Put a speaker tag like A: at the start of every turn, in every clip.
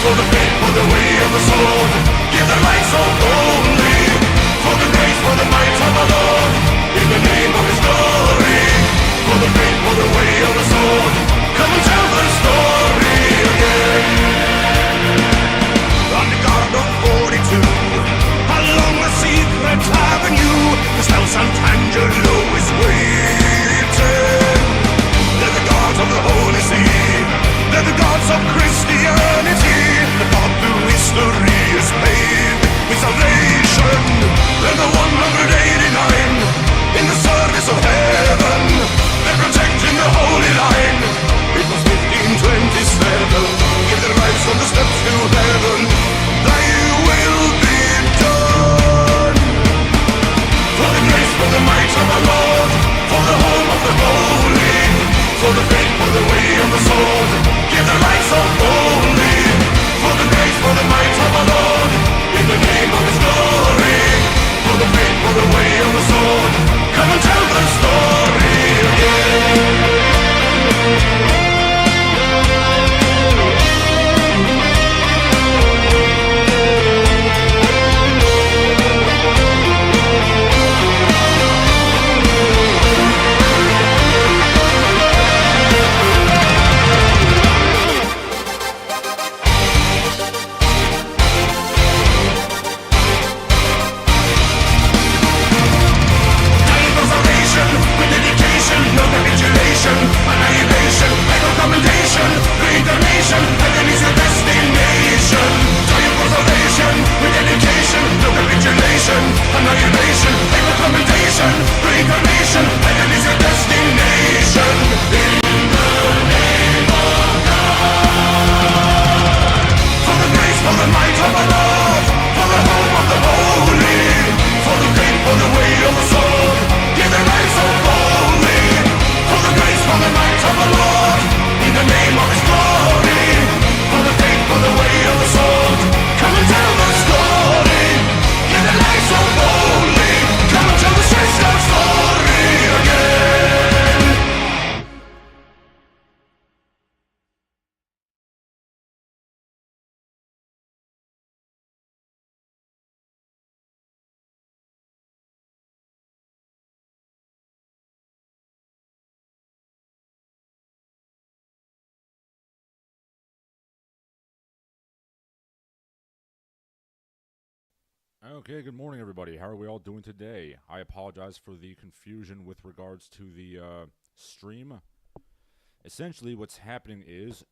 A: For the faith, for the way of the sword, give the light so boldly. For the grace, for the might of our Lord, in the name of His glory. For the faith, for the way of the sword, come and tell the story again. On the Garden 42, along the secret avenue, the Stealth Sant'Angelo is waiting. They're the gods of the Holy See, they're the gods of Christianity, the God through history is made with salvation. They're the 189 in the service of heaven, they're protecting the holy line. It was 1527, give their lives on the steps to heaven. Thy will be done. For the grace, for the might of our Lord, for the home of the holy, for the faith, for the way of the sword, give the light so boldly. For the grace, for the might of our Lord, in the name of His glory. For the faith, for the way of the sword, come and tell the story again. Annihilation, echo commendation, reincarnation, heaven is your destination. Joy and consolation, with dedication, no capitulation. Annihilation, echo commendation, reincarnation, heaven is your destination. In the name of God. For the grace, for the might of our Lord, for the home of the holy, for the faith, for the way of the sword, give their lives so boldly. For the grace, for the might of the Lord, in the name of His glory. For the faith, for the way of the sword, come and tell the story. Give the light so boldly, come and tell the stretched out story again.
B: Okay, good morning everybody. How are we all doing today? I apologize for the confusion with regards to the stream. Essentially what's happening is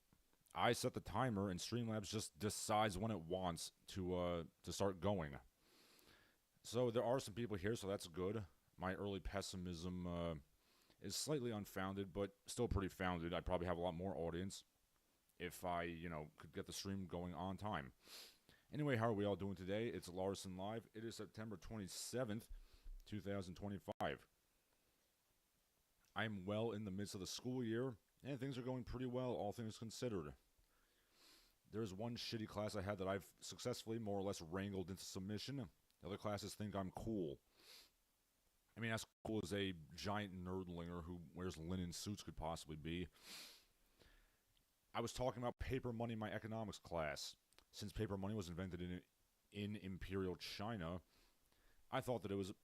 B: I set the timer and Streamlabs just decides when it wants to start going. So there are some people here, so that's good. My early pessimism is slightly unfounded, but still pretty founded. I'd probably have a lot more audience if I, could get the stream going on time. Anyway, how are we all doing today? It's Larsen Live. It is September 27th, 2025. I'm well in the midst of the school year, and things are going pretty well, all things considered. There's one shitty class I had that I've successfully more or less wrangled into submission. The other classes think I'm cool. I mean, as cool as a giant nerdlinger who wears linen suits could possibly be. I was talking about paper money in my economics class. Since paper money was invented in Imperial China, I thought that it was a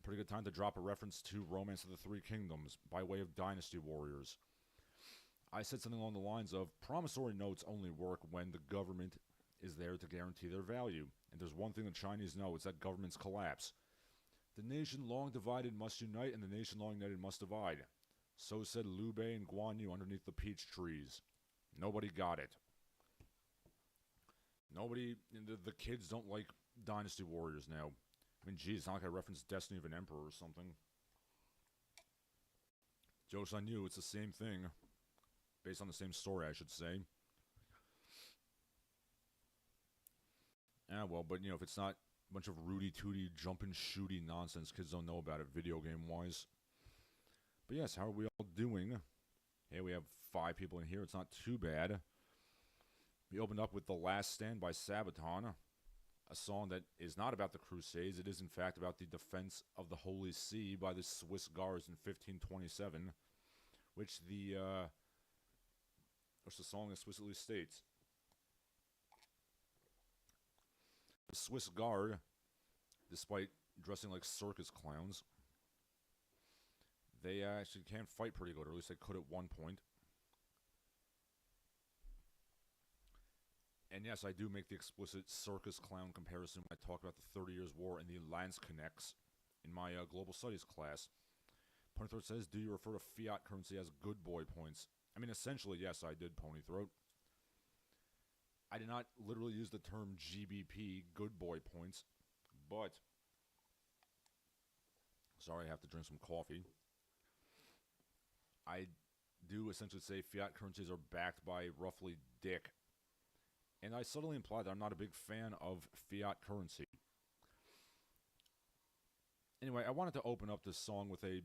B: pretty good time to drop a reference to Romance of the Three Kingdoms by way of Dynasty Warriors. I said something along the lines of, promissory notes only work when the government is there to guarantee their value. And there's one thing the Chinese know, it's that governments collapse. The nation long divided must unite, and the nation long united must divide. So said Liu Bei and Guan Yu underneath the peach trees. Nobody got it. Nobody, the kids don't like Dynasty Warriors now. I mean, geez, it's not like I referenced Destiny of an Emperor or something. Joke's on you, it's the same thing. Based on the same story, I should say. Well, but if it's not a bunch of rooty-tooty, jumpin'-shooty nonsense, kids don't know about it video game-wise. But yes, how are we all doing? Hey, we have 5 people in here, it's not too bad. We opened up with The Last Stand by Sabaton, a song that is not about the Crusades. It is, in fact, about the defense of the Holy See by the Swiss Guards in 1527, which the song explicitly states. Swiss Guard, despite dressing like circus clowns, they actually can fight pretty good, or at least they could at one point. And yes, I do make the explicit circus clown comparison when I talk about the 30 Years' War and the Landsknechts in my global studies class. Ponythroat says, do you refer to fiat currency as good boy points? I mean, essentially, yes, I did, Ponythroat. I did not literally use the term GBP, good boy points, but... Sorry, I have to drink some coffee. I do essentially say fiat currencies are backed by roughly dick. And I subtly imply that I'm not a big fan of fiat currency. Anyway, I wanted to open up this song with a...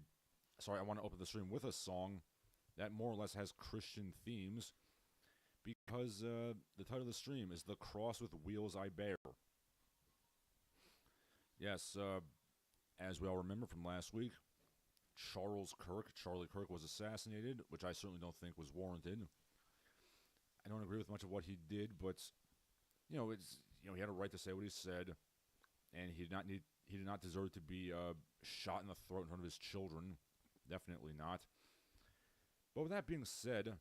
B: Sorry, I want to open the stream with a song that more or less has Christian themes, because the title of the stream is The Cross with Wheels I Bear. Yes, as we all remember from last week, Charlie Kirk was assassinated, which I certainly don't think was warranted. I don't agree with much of what he did, but he had a right to say what he said, and he did not deserve to be shot in the throat in front of his children. Definitely not. But with that being said,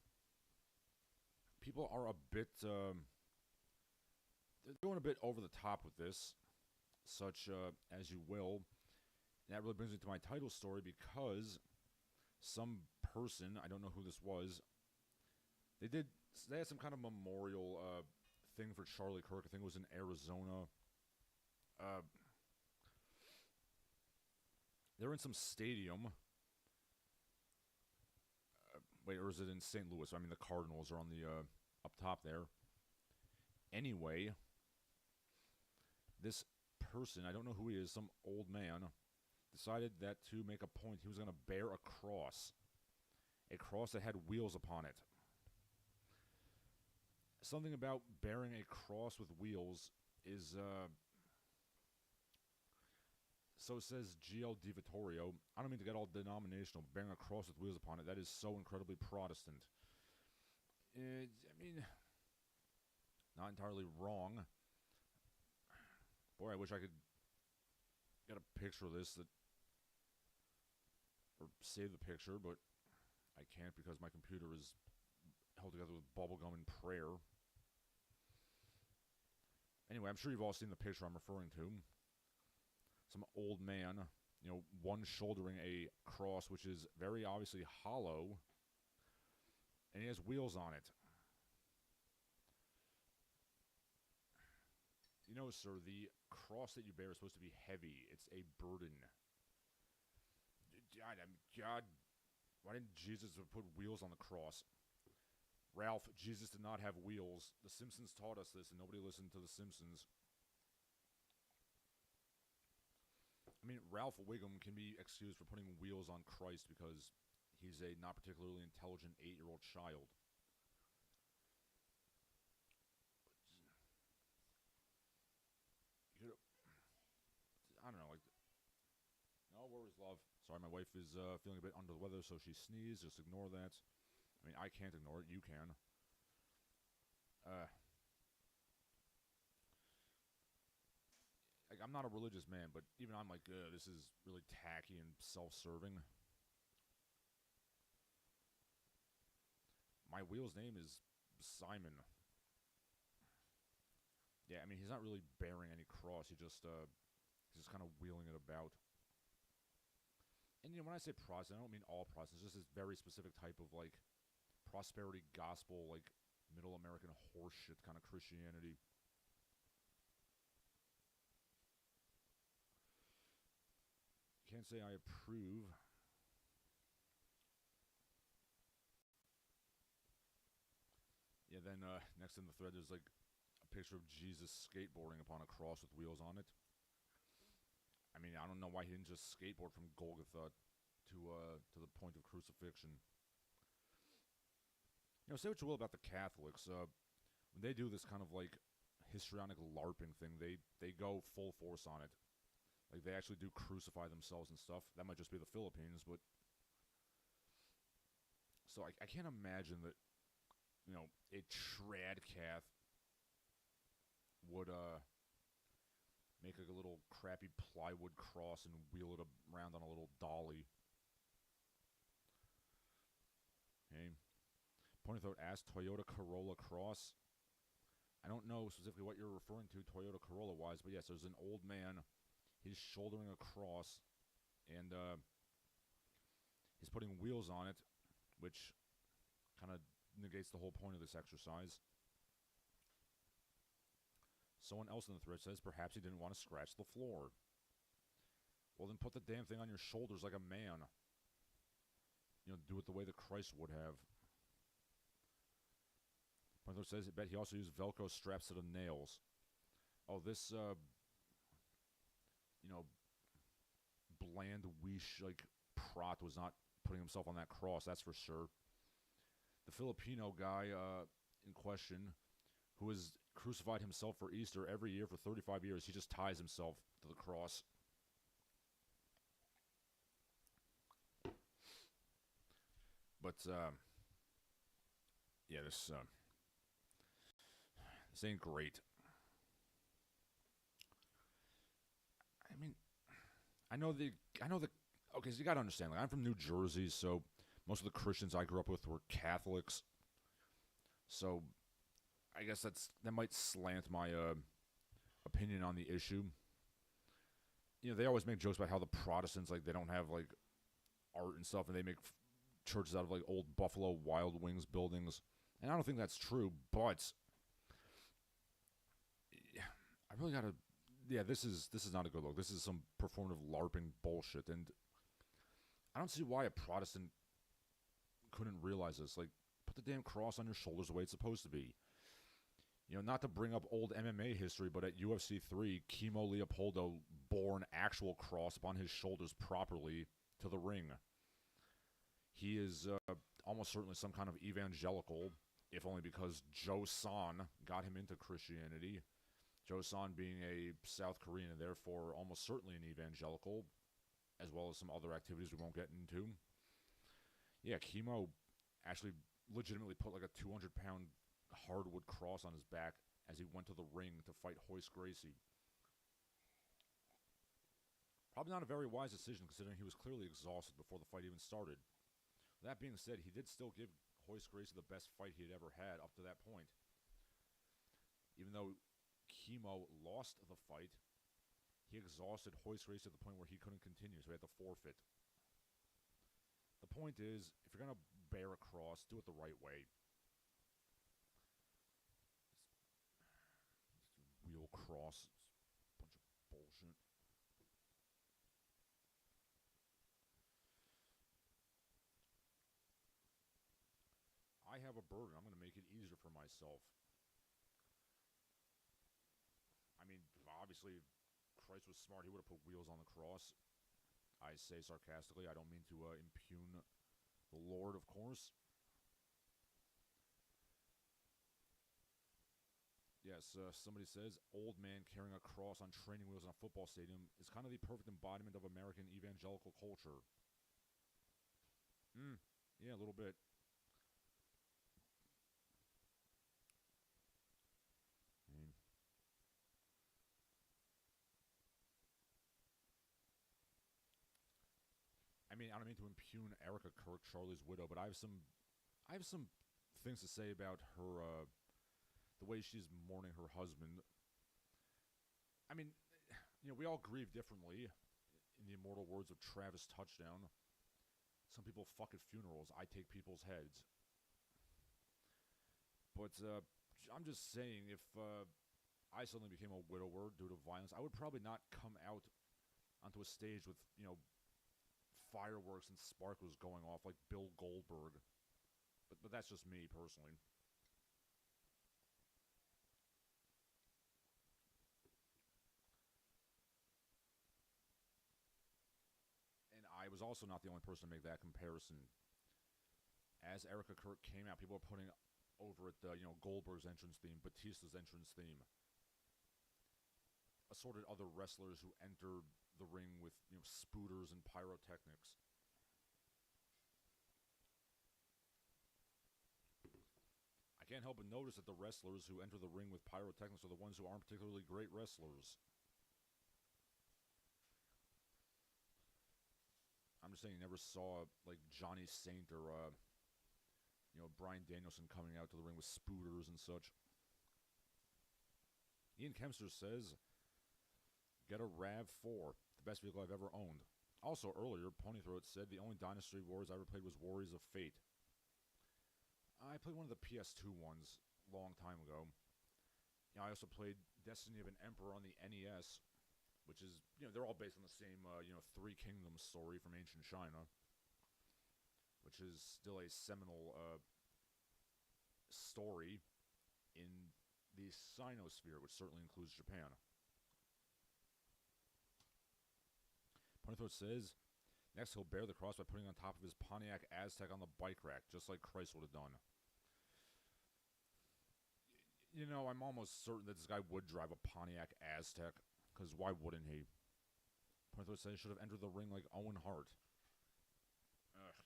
B: people are a bit they're going a bit over the top with this, such as you will. And that really brings me to my title story, because some person, I don't know who this was, they had some kind of memorial thing for Charlie Kirk. I think it was in Arizona. They're in some stadium. Or is it in St. Louis? I mean, the Cardinals are on the up top there. Anyway, this person, I don't know who he is, some old man, decided that to make a point, he was going to bear a cross that had wheels upon it. Something about bearing a cross with wheels is, so says GL Di Vittorio. I don't mean to get all denominational, but bearing a cross with wheels upon it, that is so incredibly Protestant. I mean, not entirely wrong. Boy, I wish I could get a picture of this, or save the picture, but I can't because my computer is held together with bubblegum and prayer. Anyway, I'm sure you've all seen the picture I'm referring to. Some old man, one shouldering a cross which is very obviously hollow, and he has wheels on it. Sir, the cross that you bear is supposed to be heavy. It's a burden. God, why didn't Jesus put wheels on the cross? Ralph, Jesus did not have wheels. The Simpsons taught us this, and nobody listened to the Simpsons. I mean, Ralph Wiggum can be excused for putting wheels on Christ because he's a not particularly intelligent 8-year-old child. I don't know, no worries, love. Sorry, my wife is feeling a bit under the weather, so she sneezed. Just ignore that. I mean, I can't ignore it. You can. I'm not a religious man, but even I'm like, this is really tacky and self-serving. My wheel's name is Simon. Yeah, I mean, he's not really bearing any cross. He's just kind of wheeling it about. And when I say Protestant, I don't mean all Protestants. Just this very specific type of prosperity gospel, middle American horseshit kind of Christianity. Can't say I approve. Yeah, then next in the thread there's a picture of Jesus skateboarding upon a cross with wheels on it. I mean, I don't know why he didn't just skateboard from Golgotha to the point of crucifixion. Say what you will about the Catholics. When they do this kind of histrionic LARPing thing, they go full force on it. They actually do crucify themselves and stuff. That might just be the Philippines, but... So I can't imagine that, a trad cath would make like a little crappy plywood cross and wheel it around on a little dolly. Okay. Point of thought, ask Toyota Corolla Cross. I don't know specifically what you're referring to Toyota Corolla wise, but yes, there's an old man. He's shouldering a cross, and he's putting wheels on it, which kind of negates the whole point of this exercise. Someone else in the thread says perhaps he didn't want to scratch the floor. Well, then put the damn thing on your shoulders like a man. You know, do it the way that Christ would have. Point says, I bet he also used Velcro straps to the nails. Oh, this, you know, bland, weesh, like, prot was not putting himself on that cross, that's for sure. The Filipino guy in question, who has crucified himself for Easter every year for 35 years, he just ties himself to the cross. But, yeah, this ain't great. I mean, I know the, okay, so you gotta understand, like, I'm from New Jersey, so most of the Christians I grew up with were Catholics. So, I guess that might slant my, opinion on the issue. You know, they always make jokes about how the Protestants, like, they don't have, like, art and stuff, and they make churches out of, like, old Buffalo Wild Wings buildings. And I don't think that's true, but I really gotta, yeah, this is not a good look. This is some performative LARPing bullshit, and I don't see why a Protestant couldn't realize this. Like, put the damn cross on your shoulders the way it's supposed to be. You know, not to bring up old MMA history, but at UFC 3, Kimo Leopoldo bore an actual cross upon his shoulders properly to the ring. He is almost certainly some kind of evangelical, if only because Joe San got him into Christianity. Joe San being a South Korean and therefore almost certainly an evangelical, as well as some other activities we won't get into. Yeah, Kimo actually legitimately put like a 200-pound hardwood cross on his back as he went to the ring to fight Royce Gracie. Probably not a very wise decision considering he was clearly exhausted before the fight even started. That being said, he did still give Royce Gracie the best fight he had ever had up to that point. Even though Kimo lost the fight, he exhausted Royce Gracie to the point where he couldn't continue, so he had to forfeit. The point is, if you're going to bear a cross, do it the right way. Wheel cross, bunch of bullshit. I have a burden. I'm going to make it easier for myself. I mean, obviously, if Christ was smart, he would have put wheels on the cross. I say sarcastically. I don't mean to impugn the Lord, of course. Yes, somebody says, old man carrying a cross on training wheels in a football stadium is kind of the perfect embodiment of American evangelical culture. Yeah, a little bit. I mean, I don't mean to impugn Erica Kirk, Charlie's widow, but I have some things to say about her, the way she's mourning her husband. I mean, you know, we all grieve differently. In the immortal words of Travis Touchdown, some people fuck at funerals. I take people's heads. But I'm just saying, if I suddenly became a widower due to violence, I would probably not come out onto a stage with, you know, fireworks and sparklers going off like Bill Goldberg. But that's just me, personally. And I was also not the only person to make that comparison. As Erica Kirk came out, people were putting over it, you know, Goldberg's entrance theme, Batista's entrance theme. Assorted other wrestlers who entered the ring with, you know, spooters and pyrotechnics. I can't help but notice that the wrestlers who enter the ring with pyrotechnics are the ones who aren't particularly great wrestlers. I'm just saying you never saw, like, Johnny Saint or, Bryan Danielson coming out to the ring with spooters and such. Ian Kempster says, get a RAV4, the best vehicle I've ever owned. Also, earlier, Ponythroat said the only Dynasty Wars I ever played was Warriors of Fate. I played one of the PS2 ones a long time ago. I also played Destiny of an Emperor on the NES, which is, they're all based on the same, Three Kingdoms story from ancient China, which is still a seminal story in the Sinosphere, which certainly includes Japan. Ponythroat says, next he'll bear the cross by putting on top of his Pontiac Aztec on the bike rack, just like Christ would have done. I'm almost certain that this guy would drive a Pontiac Aztec, because why wouldn't he? Ponythroat says he should have entered the ring like Owen Hart.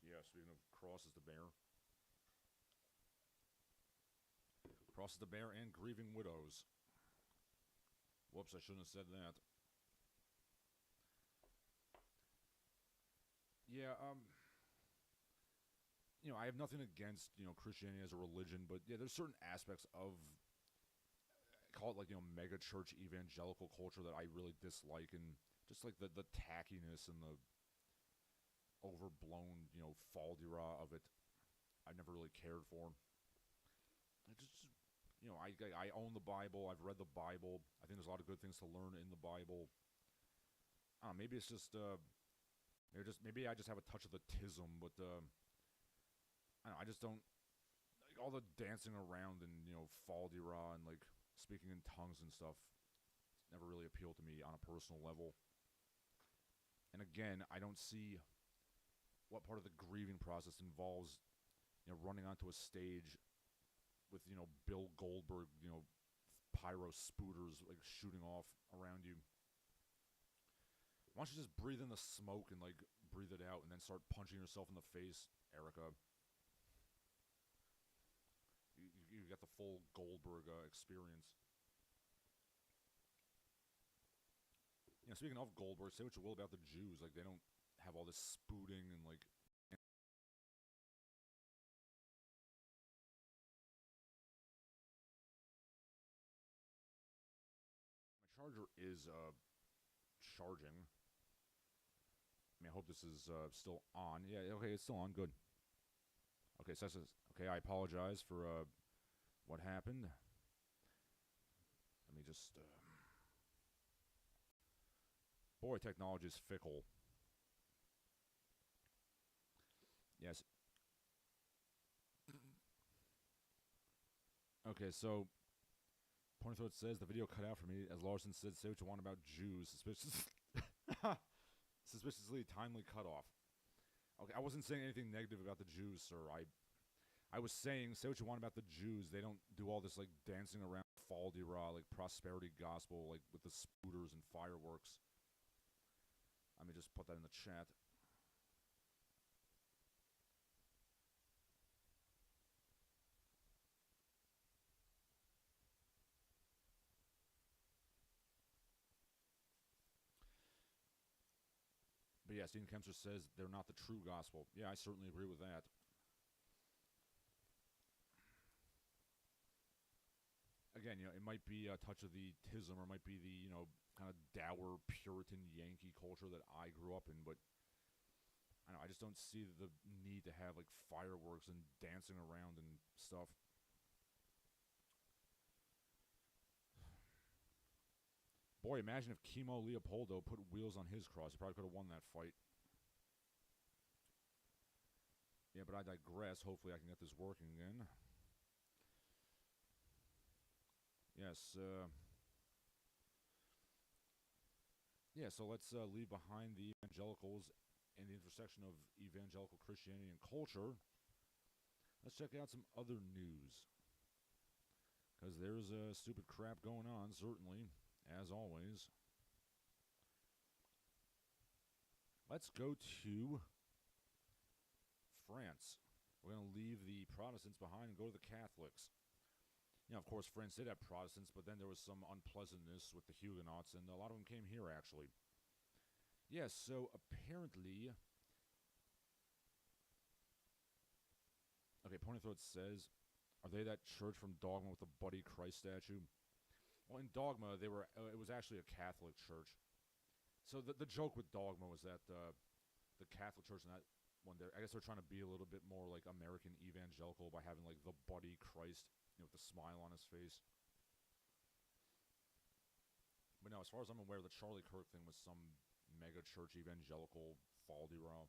B: Yeah, speaking of crosses to bear. Crosses to bear and grieving widows. Whoops, I shouldn't have said that. Yeah, I have nothing against, Christianity as a religion, but yeah, there's certain aspects of, call it like, megachurch evangelical culture that I really dislike, and just like the tackiness and the overblown, fal-de-rah of it, I never really cared for. I own the Bible, I've read the Bible, I think there's a lot of good things to learn in the Bible. I don't know, maybe it's just, maybe I just have a touch of the tism, but, I just don't, like, all the dancing around and, fal-de-rah and, like, speaking in tongues and stuff, it's never really appealed to me on a personal level. And again, I don't see what part of the grieving process involves, running onto a stage with, Bill Goldberg, pyro spooters, like, shooting off around you. Why don't you just breathe in the smoke and, like, breathe it out and then start punching yourself in the face, Erica? You got the full Goldberg experience. Speaking of Goldberg, say what you will about the Jews. Like, they don't have all this spooting and, like... My charger is, charging. I hope this is, still on. Yeah, okay, it's still on. Good. Okay, so okay, I apologize for, what happened. Let me just, boy, technology is fickle. Yes. Okay, so Ponythroat says the video cut out for me as Larsen said, say what you want about Jews. Suspiciously timely cutoff. Okay, I wasn't saying anything negative about the Jews, sir. I was saying, say what you want about the Jews. They don't do all this, like, dancing around fal-de-rah, like, prosperity gospel, like, with the spooters and fireworks. Let me just put that in the chat. But yeah, Stephen Kempster says they're not the true gospel. Yeah, I certainly agree with that. Again, it might be a touch of the tism, or it might be the, kind of dour Puritan Yankee culture that I grew up in, but I just don't see the need to have, like, fireworks and dancing around and stuff. Boy, imagine if Chemo Leopoldo put wheels on his cross. He probably could have won that fight. Yeah, but I digress. Hopefully I can get this working again. Yes, yeah, so let's leave behind the evangelicals and the intersection of evangelical Christianity and culture. Let's check out some other news. Because there's stupid crap going on, certainly, as always. Let's go to France. We're going to leave the Protestants behind and go to the Catholics. Of course, France did have Protestants, but then there was some unpleasantness with the Huguenots, and a lot of them came here, actually. Yes, so apparently Okay, Ponythroat says, are they that church from Dogma with the Buddy Christ statue? Well, in Dogma, it was actually a Catholic church. So the joke with Dogma was that the Catholic church in that one, I guess they're trying to be a little bit more like American evangelical by having like the Buddy Christ, with the smile on his face. But no, as far as I'm aware, the Charlie Kirk thing was some mega church evangelical fall-de-row.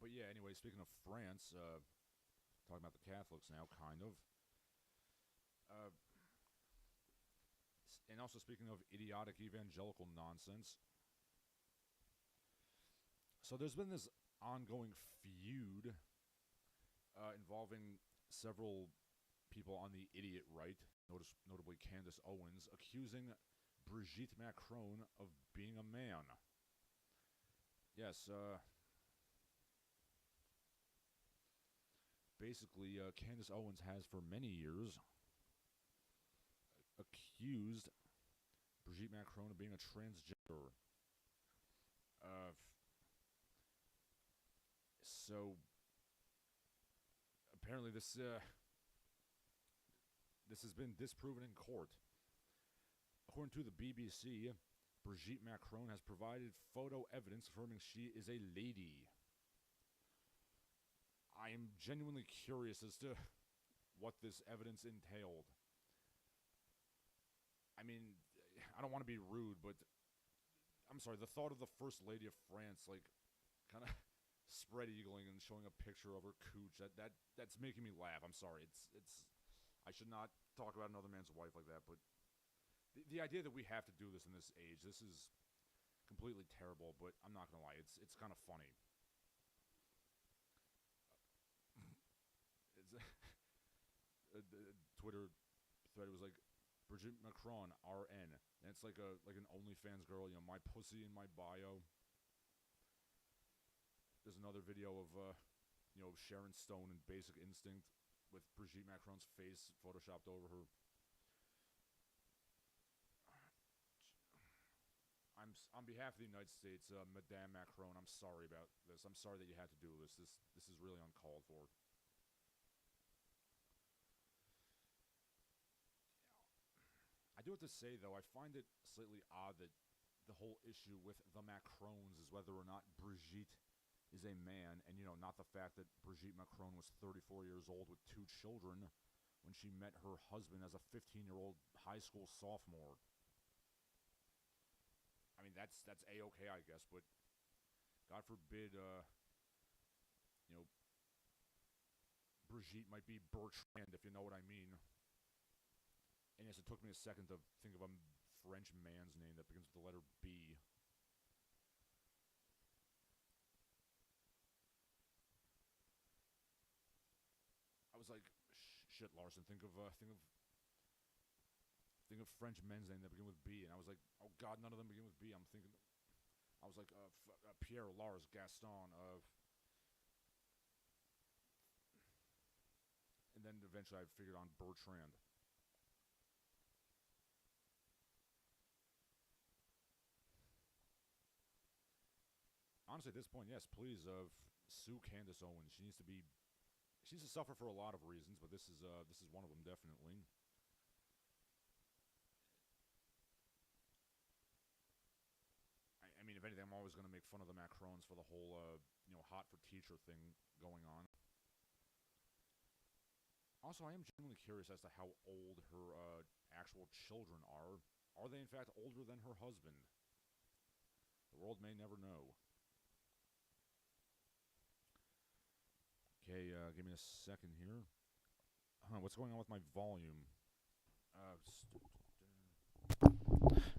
B: But yeah, anyway, speaking of France, talking about the Catholics now, kind of. And also speaking of idiotic evangelical nonsense. So there's been this ongoing feud involving several people on the idiot right, notably Candace Owens, accusing Brigitte Macron of being a man. Yes, basically, Candace Owens has for many years accused Brigitte Macron of being a transgender. So apparently this has been disproven in court. According to the BBC, Brigitte Macron has provided photo evidence affirming she is a lady. I am genuinely curious as to what this evidence entailed. I mean, I don't want to be rude, but I'm sorry, the thought of the First Lady of France, like, kind of spread-eagling and showing a picture of her cooch, that's making me laugh. I'm sorry, it's I should not talk about another man's wife like that, but the idea that we have to do this in this age, this is completely terrible, but I'm not gonna lie, it's kind of funny. Twitter thread was like, Brigitte Macron, RN, and it's like an OnlyFans girl, my pussy in my bio. There's another video of Sharon Stone in Basic Instinct with Brigitte Macron's face photoshopped over her. On behalf of the United States, Madame Macron, I'm sorry about this. I'm sorry that you had to do this. This is really uncalled for. I do have to say, though, I find it slightly odd that the whole issue with the Macrons is whether or not Brigitte is a man, and, not the fact that Brigitte Macron was 34 years old with 2 children when she met her husband as a 15-year-old high school sophomore. I mean, that's A-okay, I guess, but God forbid, Brigitte might be Bertrand, if you know what I mean. And yes, it took me a second to think of a French man's name that begins with the letter B. I was like, shit, Larsen, think of French men's name that begin with B. And I was like, oh God, none of them begin with B. I was like, Pierre, Lars, Gaston, and then eventually I figured on Bertrand. Honestly, at this point, yes, please, sue Candace Owens. She needs to suffer for a lot of reasons, but this is one of them, definitely. I mean, if anything, I'm always going to make fun of the Macrons for the whole, hot for teacher thing going on. Also, I am genuinely curious as to how old her actual children are. Are they, in fact, older than her husband? The world may never know. Okay, give me a second here. What's going on with my volume?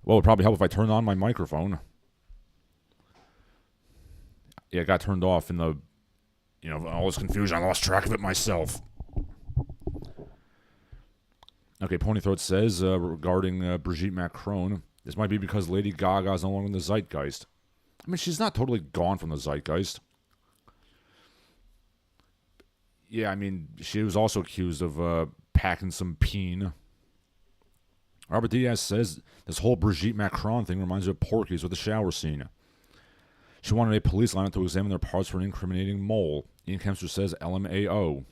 B: Well, it would probably help if I turned on my microphone. Yeah, it got turned off in the, all this confusion. I lost track of it myself. Okay, Ponythroat says, regarding Brigitte Macron, this might be because Lady Gaga is no longer in the zeitgeist. I mean, she's not totally gone from the zeitgeist. Yeah, I mean, she was also accused of packing some peen. Robert Diaz says, this whole Brigitte Macron thing reminds me of Porky's with the shower scene. She wanted a police lineup to examine their parts for an incriminating mole. Ian Kempster says LMAO.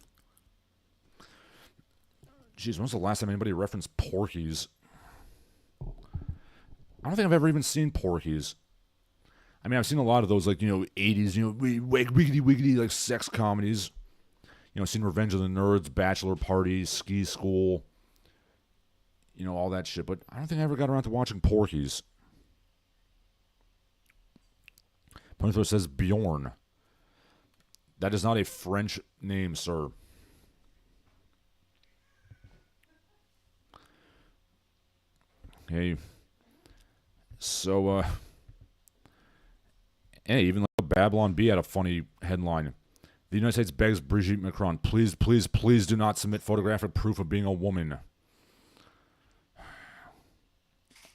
B: Jeez, when's the last time anybody referenced Porky's? I don't think I've ever even seen Porky's. I mean, I've seen a lot of those, like, 80s, wiggity wiggity, like, sex comedies. I've seen Revenge of the Nerds, Bachelor Party, Ski School, all that shit. But I don't think I ever got around to watching Porky's. Ponythrow says Bjorn. That is not a French name, sir. Okay. So, even like Babylon Bee had a funny headline. The United States begs Brigitte Macron, please, please, please do not submit photographic proof of being a woman.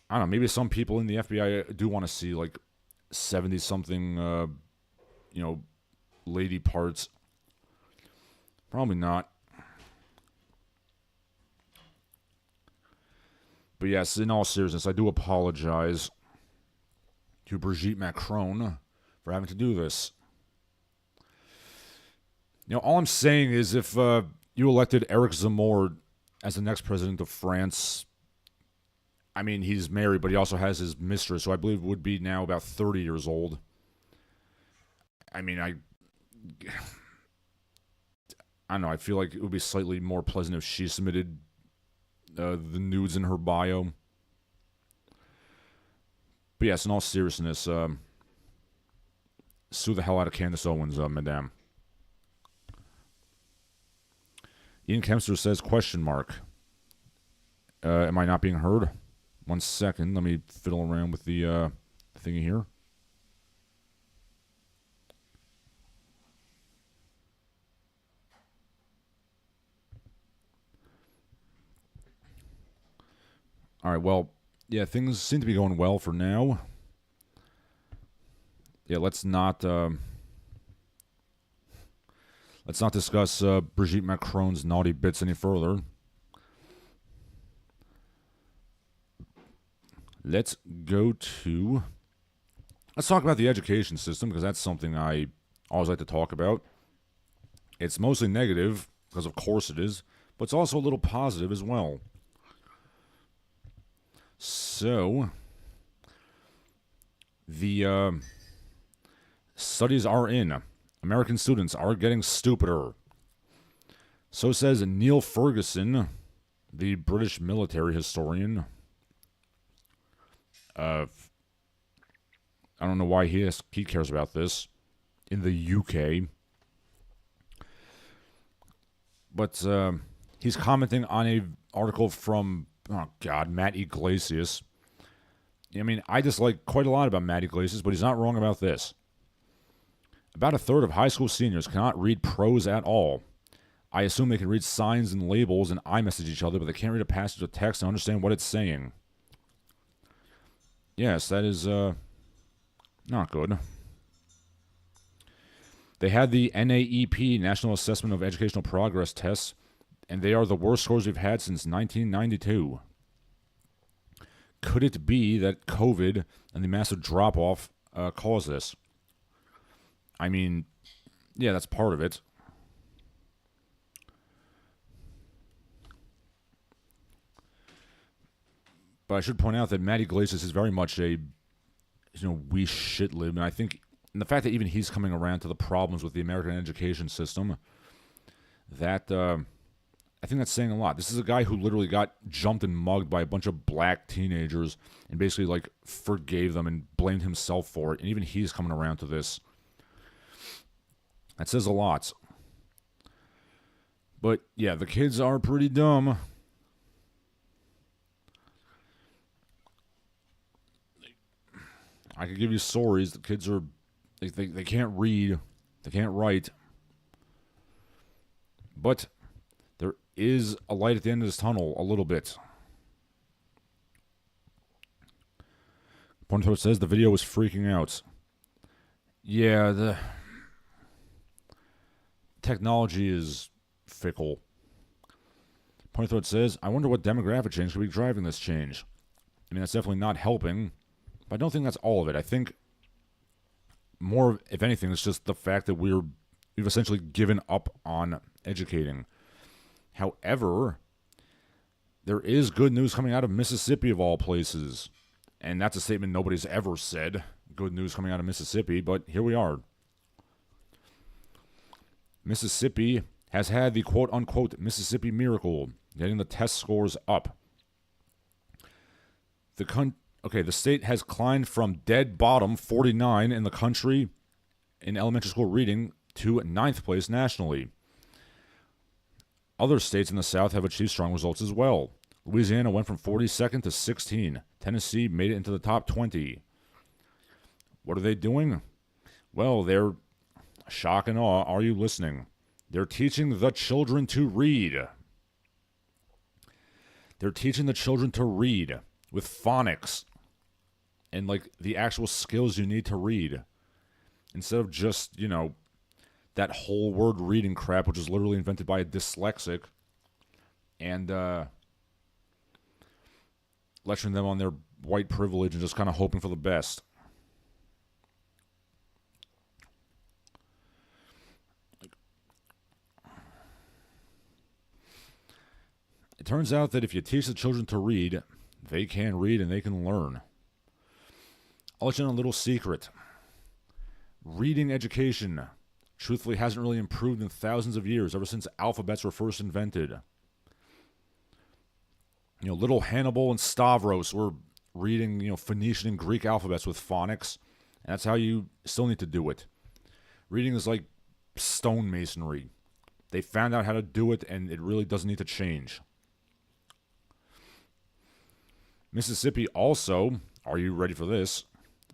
B: I don't know, maybe some people in the FBI do want to see, like, 70-something, lady parts. Probably not. But yes, in all seriousness, I do apologize to Brigitte Macron for having to do this. All I'm saying is if you elected Eric Zemmour as the next president of France, I mean, he's married, but he also has his mistress, who I believe would be now about 30 years old. I mean, I don't know, I feel like it would be slightly more pleasant if she submitted the nudes in her bio. But yes, in all seriousness, sue the hell out of Candace Owens, madame. Ian Kempster says, question mark. Am I not being heard? 1 second, let me fiddle around with the thingy here. All right, well, yeah, things seem to be going well for now. Yeah, let's not discuss Brigitte Macron's naughty bits any further. Let's talk about the education system, because that's something I always like to talk about. It's mostly negative, because of course it is, but it's also a little positive as well. So, the studies are in. American students are getting stupider. So says Neil Ferguson, the British military historian. I don't know why he cares about this in the UK. But he's commenting on an article from, Matt Iglesias. I mean, I dislike quite a lot about Matt Iglesias, but he's not wrong about this. About a third of high school seniors cannot read prose at all. I assume they can read signs and labels and iMessage each other, but they can't read a passage of text and understand what it's saying. Yes, that is not good. They had the NAEP, National Assessment of Educational Progress tests, and they are the worst scores we've had since 1992. Could it be that COVID and the massive drop-off caused this? I mean, yeah, that's part of it. But I should point out that Matt Iglesias is very much a, wee shit lib, and I think, and the fact that even he's coming around to the problems with the American education system, that, I think that's saying a lot. This is a guy who literally got jumped and mugged by a bunch of black teenagers and basically, forgave them and blamed himself for it, and even he's coming around to this. That says a lot. But, yeah, the kids are pretty dumb. I could give you stories. The kids are, they can't read. They can't write. But there is a light at the end of this tunnel, a little bit. Ponto says the video was freaking out. Yeah, the technology is fickle. Ponto says, I wonder what demographic change could be driving this change. I mean, that's definitely not helping. But I don't think that's all of it. I think more, if anything, it's just the fact that we've essentially given up on educating. However, there is good news coming out of Mississippi, of all places. And that's a statement nobody's ever said. Good news coming out of Mississippi, but here we are. Mississippi has had the quote-unquote Mississippi miracle, getting the test scores up. The state has climbed from dead bottom 49 in the country in elementary school reading to 9th place nationally. Other states in the South have achieved strong results as well. Louisiana went from 42nd to 16. Tennessee made it into the top 20. What are they doing? Well, they're shock and awe. Are you listening? They're teaching the children to read. They're teaching the children to read with phonics and like the actual skills you need to read, instead of just, that whole word reading crap, which was literally invented by a dyslexic, and lecturing them on their white privilege and just kind of hoping for the best. It turns out that if you teach the children to read, they can read and they can learn. I'll let you know a little secret. Reading education, truthfully, hasn't really improved in thousands of years, ever since alphabets were first invented. Little Hannibal and Stavros were reading, Phoenician and Greek alphabets with phonics, and that's how you still need to do it. Reading is like stonemasonry. They found out how to do it, and it really doesn't need to change. Mississippi also, are you ready for this?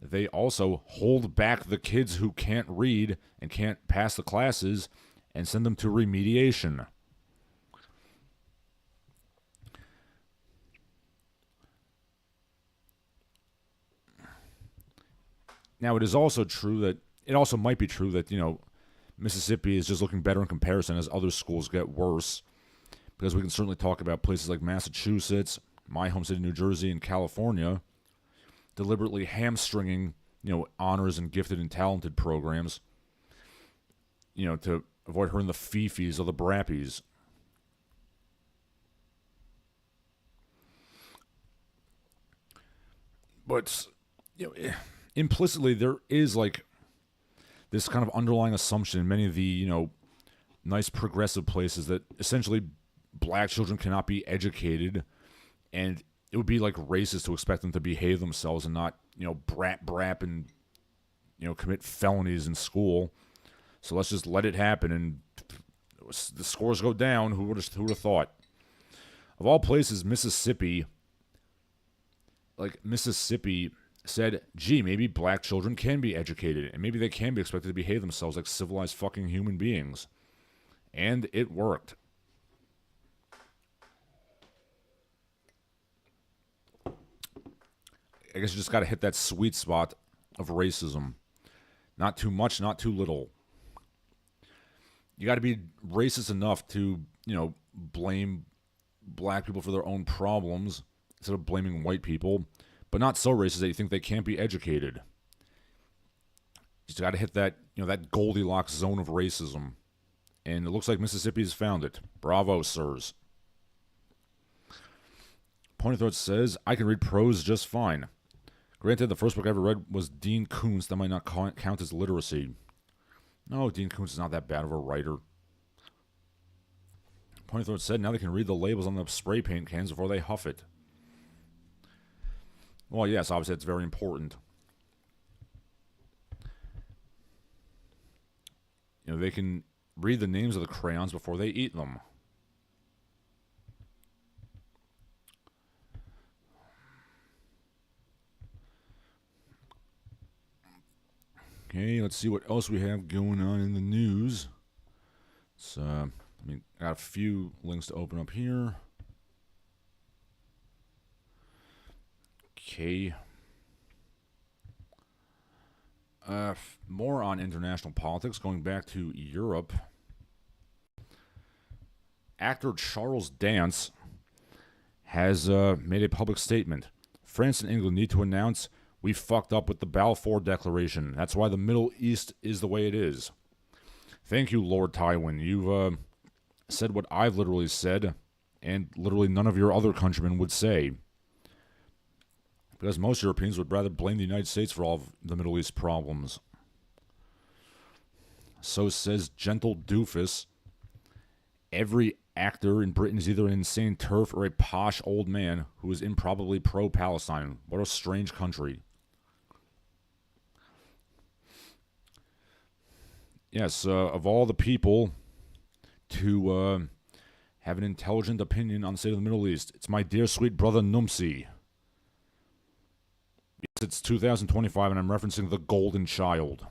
B: They also hold back the kids who can't read and can't pass the classes and send them to remediation. Now, it is also true that, it also might be true that, Mississippi is just looking better in comparison as other schools get worse. Because we can certainly talk about places like Massachusetts, my home state of New Jersey, and California, deliberately hamstringing, honors and gifted and talented programs, to avoid hurting the fifis or the brappies. But, implicitly, there is, this kind of underlying assumption in many of the, nice progressive places that essentially black children cannot be educated, and it would be, racist to expect them to behave themselves and not, brap and, commit felonies in school. So let's just let it happen, and the scores go down. Who would have thought? Of all places, Mississippi said, gee, maybe black children can be educated, and maybe they can be expected to behave themselves like civilized fucking human beings. And it worked. I guess you just got to hit that sweet spot of racism. Not too much, not too little. You got to be racist enough to, blame black people for their own problems instead of blaming white people, but not so racist that you think they can't be educated. You just got to hit that, that Goldilocks zone of racism. And it looks like Mississippi's found it. Bravo, sirs. Pony Throat says, I can read prose just fine. Granted, the first book I ever read was Dean Koontz. That might not count as literacy. No, Dean Koontz is not that bad of a writer. Pony Throat said, now they can read the labels on the spray paint cans before they huff it. Well, yes, obviously it's very important. They can read the names of the crayons before they eat them. Okay, let's see what else we have going on in the news. I got a few links to open up here. Okay. More on international politics, going back to Europe. Actor Charles Dance has made a public statement. France and England need to announce, We fucked up with the Balfour Declaration. That's why the Middle East is the way it is. Thank you, Lord Tywin. You've said what I've literally said, and literally none of your other countrymen would say. Because most Europeans would rather blame the United States for all of the Middle East problems. So says Gentle Doofus. Every actor in Britain is either an insane turf or a posh old man who is improbably pro-Palestine. What a strange country. Yes, of all the people to have an intelligent opinion on the state of the Middle East, it's my dear sweet brother Numsi. Yes, it's 2025 and I'm referencing the Golden Child.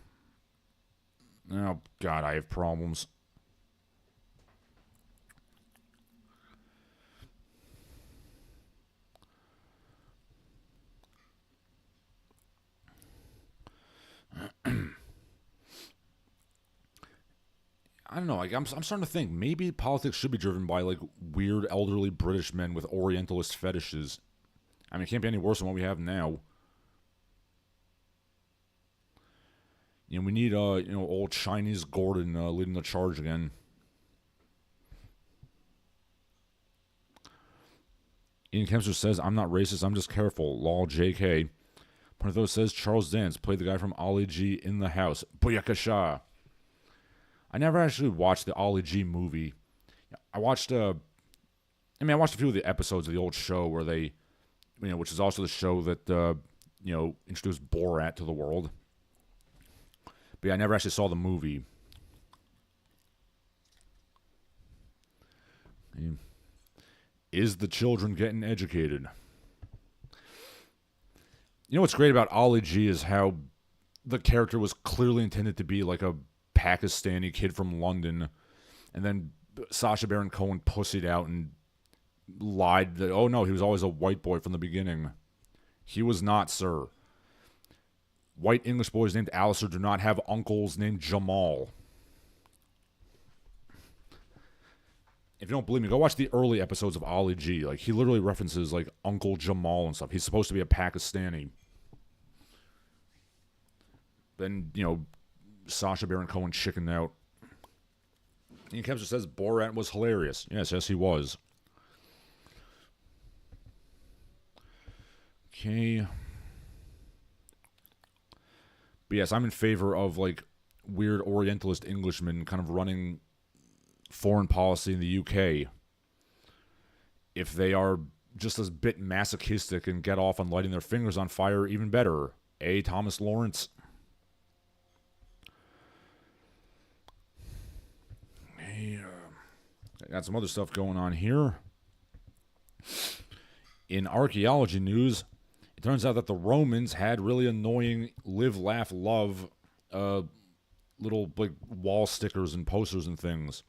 B: Oh, God, I have problems. I don't know, like, I'm starting to think maybe politics should be driven by, like, weird elderly British men with Orientalist fetishes. I mean, it can't be any worse than what we have now. You know, we need, old Chinese Gordon leading the charge again. Ian Kempster says, I'm not racist, I'm just careful. Lol, JK. Ponthos says, Charles Dance played the guy from Ali G in the house. Booyakasha. I never actually watched the Ali G movie. I watched a few of the episodes of the old show where they, which is also the show that, introduced Borat to the world. But yeah, I never actually saw the movie. Is the children getting educated? You know what's great about Ali G is how the character was clearly intended to be like a Pakistani kid from London, and then Sacha Baron Cohen pussied out and lied that, oh no, he was always a white boy from the beginning. He was not, sir. White English boys named Alistair do not have uncles named Jamal. If you don't believe me, go watch the early episodes of Ali G. Like, he literally references, like, Uncle Jamal and stuff. He's supposed to be a Pakistani. Then, Sacha Baron Cohen chickened out. Ian Kempster says Borat was hilarious. Yes, he was. Okay. But yes, I'm in favor of, like, weird Orientalist Englishmen kind of running foreign policy in the UK. If they are just a bit masochistic and get off on lighting their fingers on fire, even better. Thomas Lawrence. I got some other stuff going on here. In archaeology news, it turns out that the Romans had really annoying live, laugh, love little like wall stickers and posters and things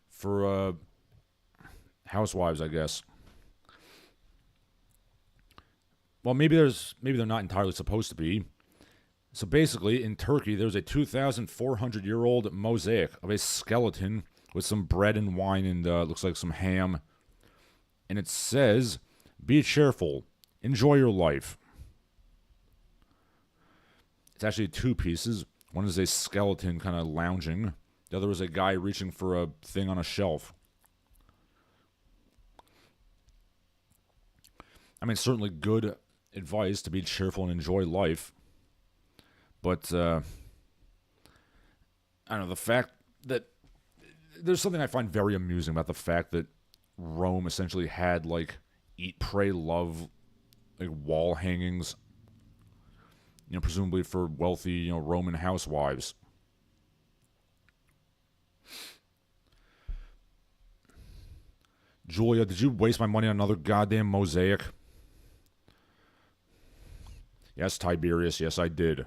B: for housewives, I guess. Well, maybe they're not entirely supposed to be. So basically, in Turkey, there's a 2,400-year-old mosaic of a skeleton with some bread and wine and looks like some ham. And it says, be cheerful. Enjoy your life. It's actually two pieces. One is a skeleton kind of lounging. The other is a guy reaching for a thing on a shelf. I mean, certainly good advice to be cheerful and enjoy life. But, I don't know, the fact that there's something I find very amusing about the fact that Rome essentially had, like, eat, pray, love, like, wall hangings, presumably for wealthy, Roman housewives. Julia, did you waste my money on another goddamn mosaic? Yes, Tiberius, yes, I did.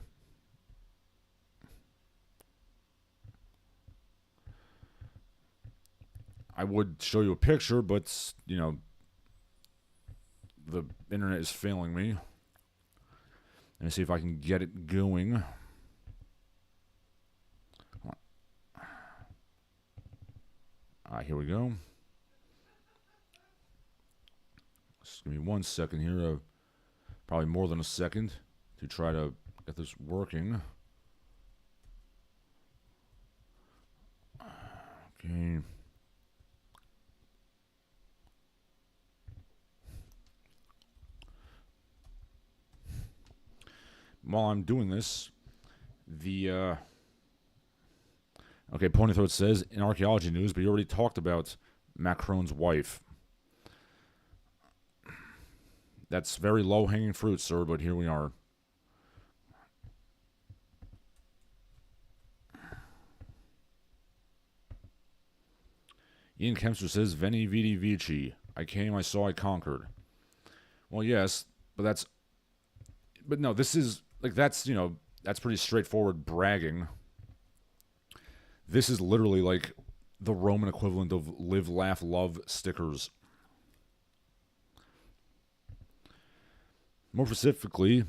B: I would show you a picture, but, the internet is failing me. Let me see if I can get it going. Here we go. Just give me 1 second here. probably more than a second to try to get this working. Okay. While I'm doing this, the okay, Pony Throat says in archaeology news, but you already talked about Macron's wife. That's very low-hanging fruit, sir, but here we are. Ian Kempster says, Veni Vidi Vici. I came, I saw, I conquered. Well, yes, but no, this is, like, that's pretty straightforward bragging. This is literally like the Roman equivalent of live, laugh, love stickers. More specifically,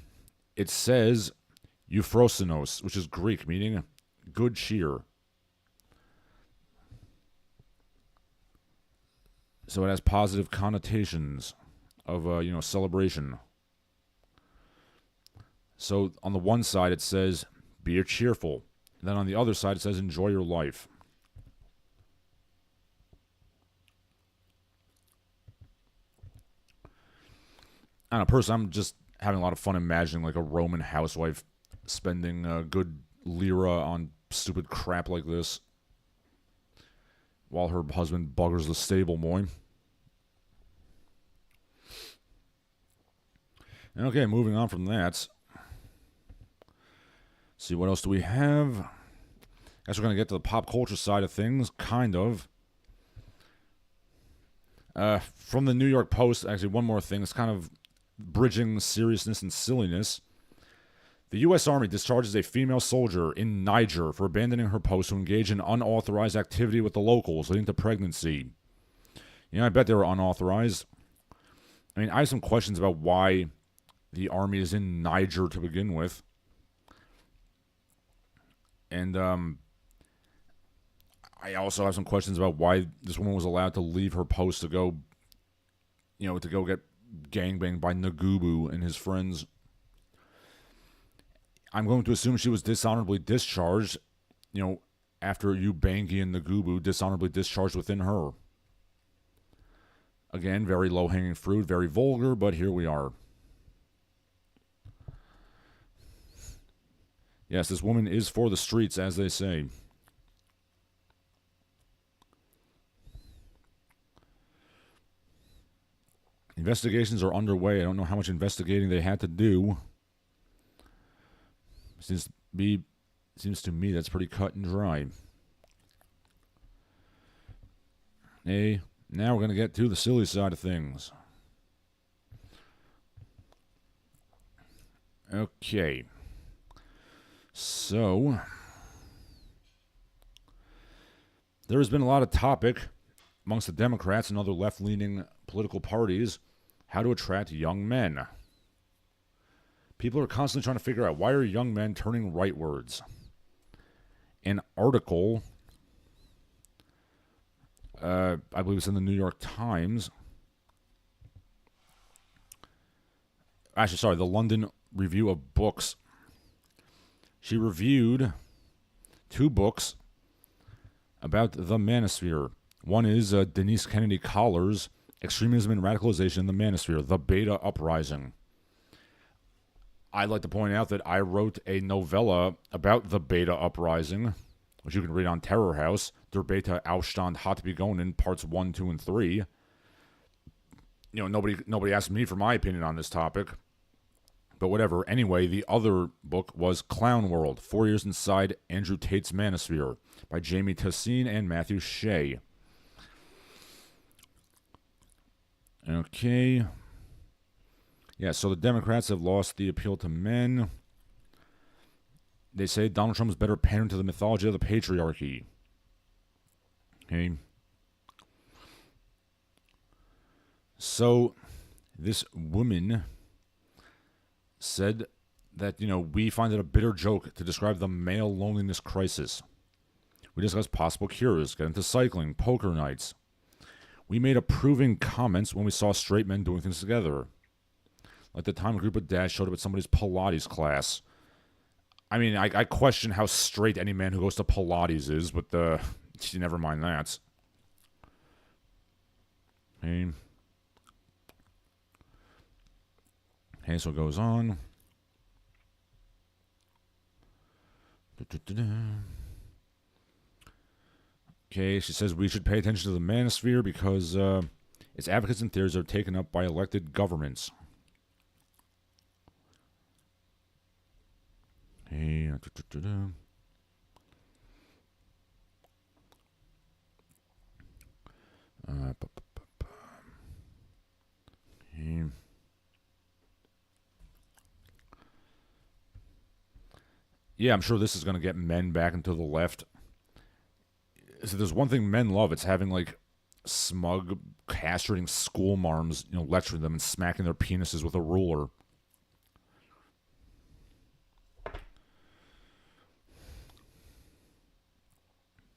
B: it says euphrosynos, which is Greek, meaning good cheer. So it has positive connotations of, celebration. So on the one side it says, be cheerful. And then on the other side it says, enjoy your life. I don't know, personally, I'm just having a lot of fun imagining like a Roman housewife spending a good lira on stupid crap like this while her husband buggers the stable boy. Okay, moving on from that. See, what else do we have? Guess we're going to get to the pop culture side of things, kind of. From the New York Post, actually, one more thing. It's kind of bridging seriousness and silliness. The U.S. Army discharges a female soldier in Niger for abandoning her post to engage in unauthorized activity with the locals, leading to pregnancy. I bet they were unauthorized. I mean, I have some questions about why the Army is in Niger to begin with. And I also have some questions about why this woman was allowed to leave her post to go, to go get gangbanged by Nagubu and his friends. I'm going to assume she was dishonorably discharged, after Ubangi and Nagubu dishonorably discharged within her. Again, very low-hanging fruit, very vulgar, but here we are. Yes, this woman is for the streets, as they say. Investigations are underway. I don't know how much investigating they had to do. Seems to me that's pretty cut and dry. Hey, now we're going to get to the silly side of things. Okay. So, there has been a lot of topic amongst the Democrats and other left-leaning political parties how to attract young men. People are constantly trying to figure out, why are young men turning rightwards? An article, I believe it's in the New York Times. Actually, sorry, the London Review of Books. She reviewed 2 books about the manosphere. One is Denise Kennedy Coller's Extremism and Radicalization in the Manosphere, The Beta Uprising. I'd like to point out that I wrote a novella about the Beta Uprising, which you can read on Terror House, Der Beta Aufstand hat begonnen, parts 1, 2, and 3. Nobody asked me for my opinion on this topic. But whatever. Anyway, the other book was Clown World, 4 Years Inside Andrew Tate's Manosphere, by Jamie Tassine and Matthew Shea. Okay. Yeah, so the Democrats have lost the appeal to men. They say Donald Trump is better pandering to the mythology of the patriarchy. Okay. So, this woman said that, we find it a bitter joke to describe the male loneliness crisis. We discuss possible cures, get into cycling, poker nights. We made approving comments when we saw straight men doing things together. Like the time a group of dads showed up at somebody's Pilates class. I mean, I question how straight any man who goes to Pilates is, but never mind that. Okay. Okay, so it goes on. Okay, she says we should pay attention to the manosphere because its advocates and theories are taken up by elected governments. Okay. Okay. Yeah, I'm sure this is going to get men back into the left. So there's one thing men love. It's having, like, smug, castrating schoolmarms, lecturing them and smacking their penises with a ruler.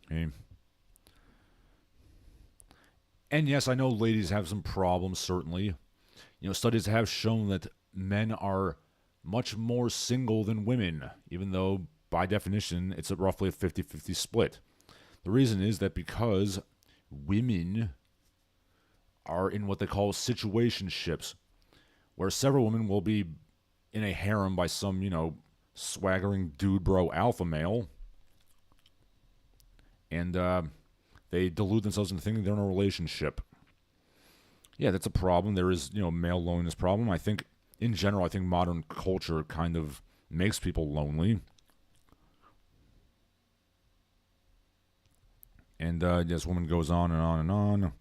B: Okay. And yes, I know ladies have some problems, certainly. Studies have shown that men are much more single than women, even though, by definition, it's roughly a 50-50 split. The reason is that because women are in what they call situationships, where several women will be in a harem by some, swaggering dude bro alpha male, and they delude themselves into thinking they're in a relationship. Yeah, that's a problem. There is, male loneliness problem. I think, in general, modern culture kind of makes people lonely. And this woman goes on and on and on.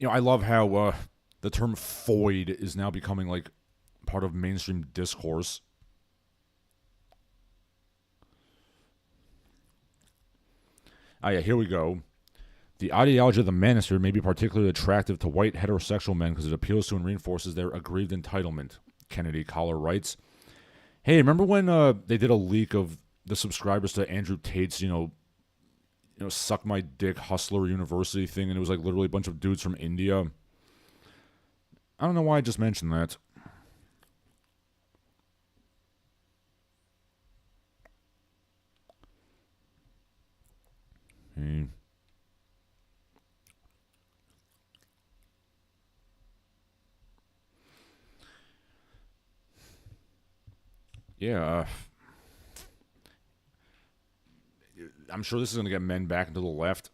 B: I love how the term "foid" is now becoming, like, part of mainstream discourse. Yeah, here we go. The ideology of the manosphere may be particularly attractive to white heterosexual men because it appeals to and reinforces their aggrieved entitlement, Kennedy Collar writes. Hey, remember when they did a leak of the subscribers to Andrew Tate's, Suck My Dick Hustler University thing, and it was like literally a bunch of dudes from India? I don't know why I just mentioned that. Okay. Yeah, I'm sure this is going to get men back into the left.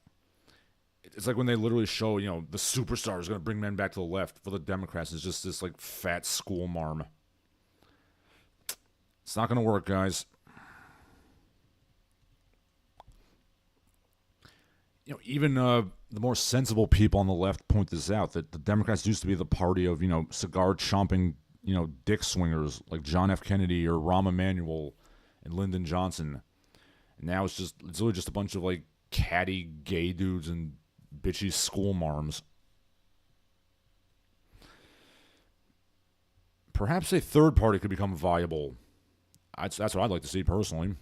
B: It's like when they literally show, the superstar is going to bring men back to the left. For the Democrats, it's just this, like, fat schoolmarm. It's not going to work, guys. Even the more sensible people on the left point this out, that the Democrats used to be the party of, cigar-chomping, dick swingers like John F. Kennedy or Rahm Emanuel and Lyndon Johnson. And now it's literally just a bunch of, like, catty gay dudes and bitchy schoolmarms. Perhaps a third party could become viable. That's what I'd like to see personally.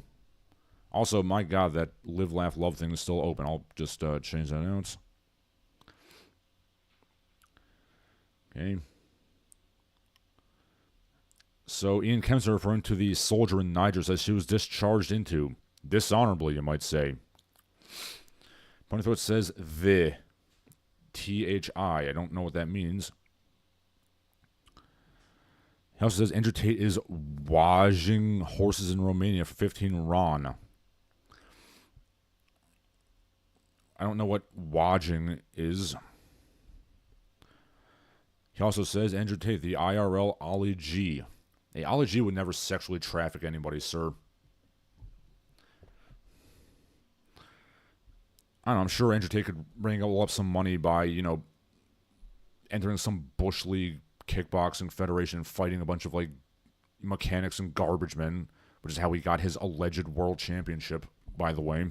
B: Also, my God, that Live, Laugh, Love thing is still open. I'll just change that out. Okay. So Ian Kempster, referring to the soldier in Niger, says she was discharged into, dishonorably, you might say. Funny Throat says the, T-H-I. I don't know what that means. He also says Andrew Tate is wajing horses in Romania for 15 RON. I don't know what wajing is. He also says Andrew Tate, the IRL Ollie G. Hey, Ollie G would never sexually traffic anybody, sir. I don't know, I'm sure Andrew Tate could bring up some money by, entering some Bush League kickboxing federation and fighting a bunch of, like, mechanics and garbage men, which is how he got his alleged world championship, by the way.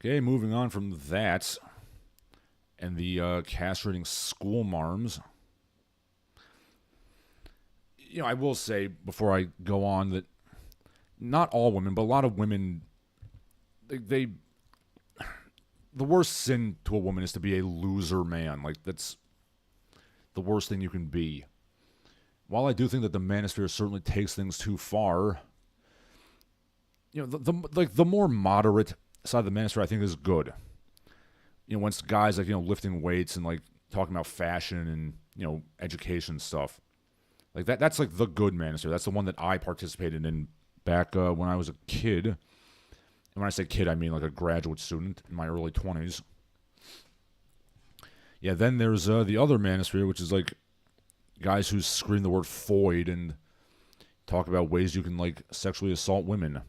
B: Okay, moving on from that and the castrating schoolmarms. I will say before I go on that not all women, but a lot of women, the worst sin to a woman is to be a loser man. Like, that's the worst thing you can be. While I do think that the manosphere certainly takes things too far, the more moderate side of the manosphere I think is good. Once guys like lifting weights and like talking about fashion and education stuff, like that's like the good manosphere. That's the one that I participated in back when I was a kid. And when I say kid, I mean like a graduate student in my early 20s. Yeah, then there's the other manosphere, which is like guys who scream the word "foid" and talk about ways you can like sexually assault women.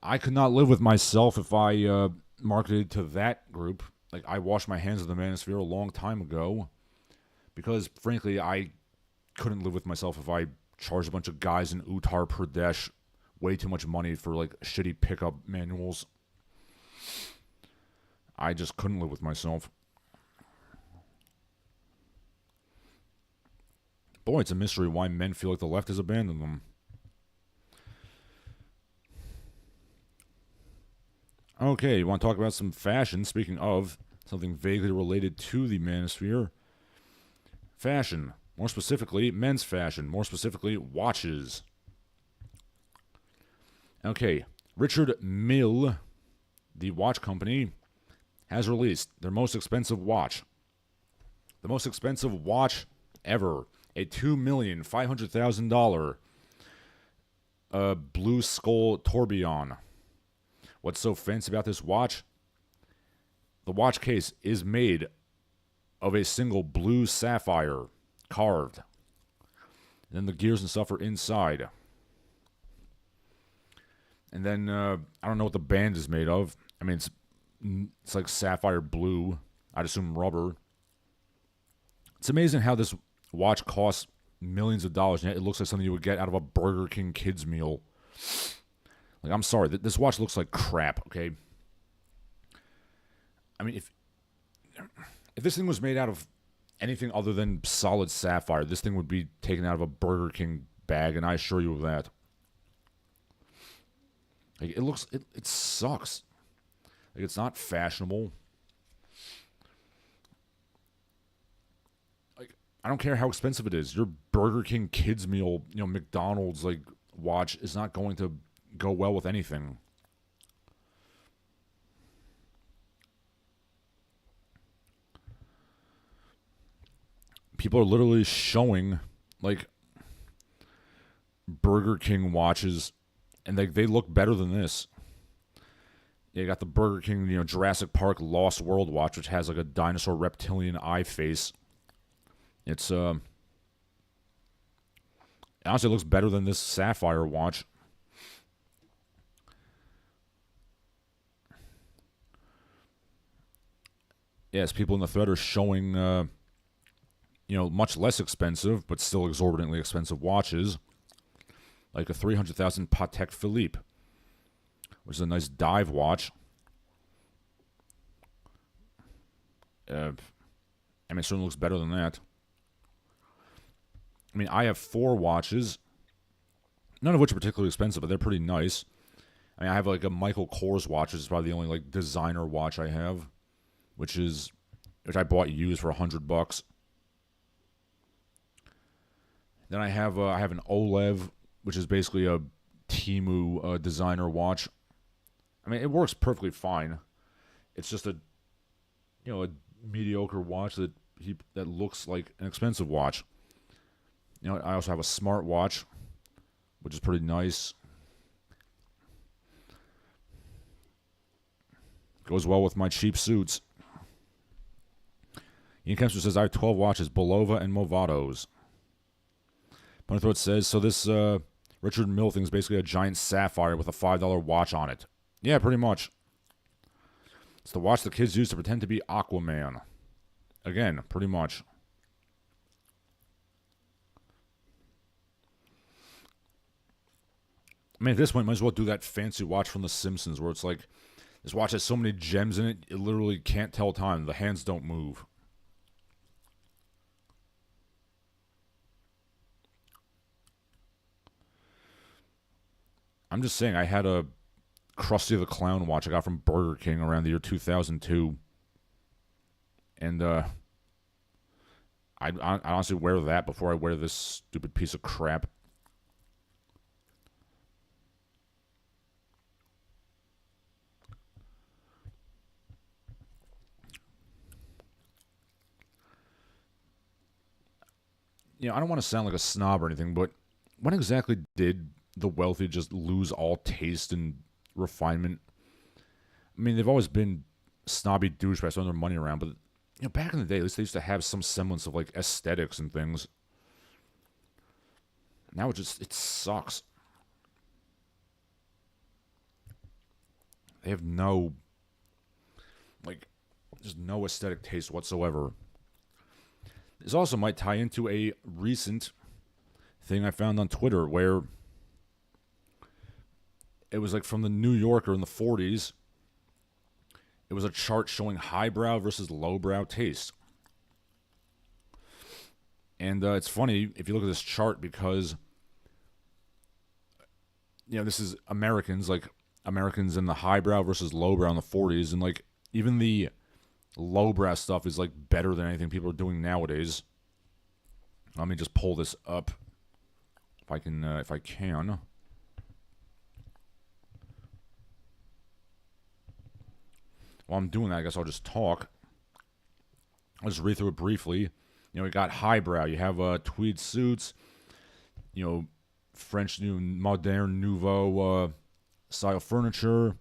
B: I could not live with myself if I marketed to that group. Like, I washed my hands of the manosphere a long time ago because, frankly, I couldn't live with myself if I charged a bunch of guys in Uttar Pradesh way too much money for like shitty pickup manuals. I just couldn't live with myself. Boy, it's a mystery why men feel like the left has abandoned them. Okay, you want to talk about some fashion? Speaking of something vaguely related to the manosphere. Fashion. More specifically, men's fashion. More specifically, watches. Okay, Richard Mille, the watch company, has released their most expensive watch. The most expensive watch ever. A $2,500,000 Blue Skull Tourbillon. What's so fancy about this watch? The watch case is made of a single blue sapphire, carved. And then the gears and stuff are inside. And then, I don't know what the band is made of. I mean, it's like sapphire blue. I'd assume rubber. It's amazing how this watch costs millions of dollars, and yet it looks like something you would get out of a Burger King kids meal. Like, I'm sorry, this watch looks like crap, okay? I mean, if this thing was made out of anything other than solid sapphire, this thing would be taken out of a Burger King bag, and I assure you of that. Like, it sucks. Like, it's not fashionable. Like, I don't care how expensive it is. Your Burger King kids meal, McDonald's, like, watch is not going to go well with anything. People are literally showing like Burger King watches, and they look better than this. You got the Burger King, Jurassic Park Lost World watch, which has like a dinosaur reptilian eye face. It's honestly, it looks better than this sapphire watch. Yes, people in the thread are showing, much less expensive, but still exorbitantly expensive watches. Like a 300,000 Patek Philippe, which is a nice dive watch. It certainly looks better than that. I mean, I have 4 watches, none of which are particularly expensive, but they're pretty nice. I mean, I have like a Michael Kors watch, which is probably the only like designer watch I have. Which I bought used for $100. Then I have an Olev, which is basically a Temu designer watch. I mean, it works perfectly fine. It's just a mediocre watch that looks like an expensive watch. I also have a smart watch, which is pretty nice. Goes well with my cheap suits. Ian Kempster says, I have 12 watches, Bulova and Movados. Punthroat says, so this Richard Mille thing is basically a giant sapphire with a $5 watch on it. Yeah, pretty much. It's the watch the kids use to pretend to be Aquaman. Again, pretty much. I mean, at this point, might as well do that fancy watch from The Simpsons where it's like, this watch has so many gems in it, it literally can't tell time. The hands don't move. I'm just saying, I had a Krusty the Clown watch I got from Burger King around the year 2002. And I'd honestly wear that before I wear this stupid piece of crap. I don't want to sound like a snob or anything, but when exactly did the wealthy just lose all taste and refinement? I mean, they've always been snobby douchebags throwing their money around, but back in the day, at least they used to have some semblance of like aesthetics and things. Now it sucks. They have just no aesthetic taste whatsoever. This also might tie into a recent thing I found on Twitter where it was like from the New Yorker in the 40s. It was a chart showing highbrow versus lowbrow taste. And it's funny if you look at this chart because, this is Americans in the highbrow versus lowbrow in the 40s. And like even the lowbrow stuff is like better than anything people are doing nowadays. Let me just pull this up if I can. While I'm doing that, I guess I'll just talk. I'll just read through it briefly. We got highbrow. You have tweed suits, French modern nouveau style furniture.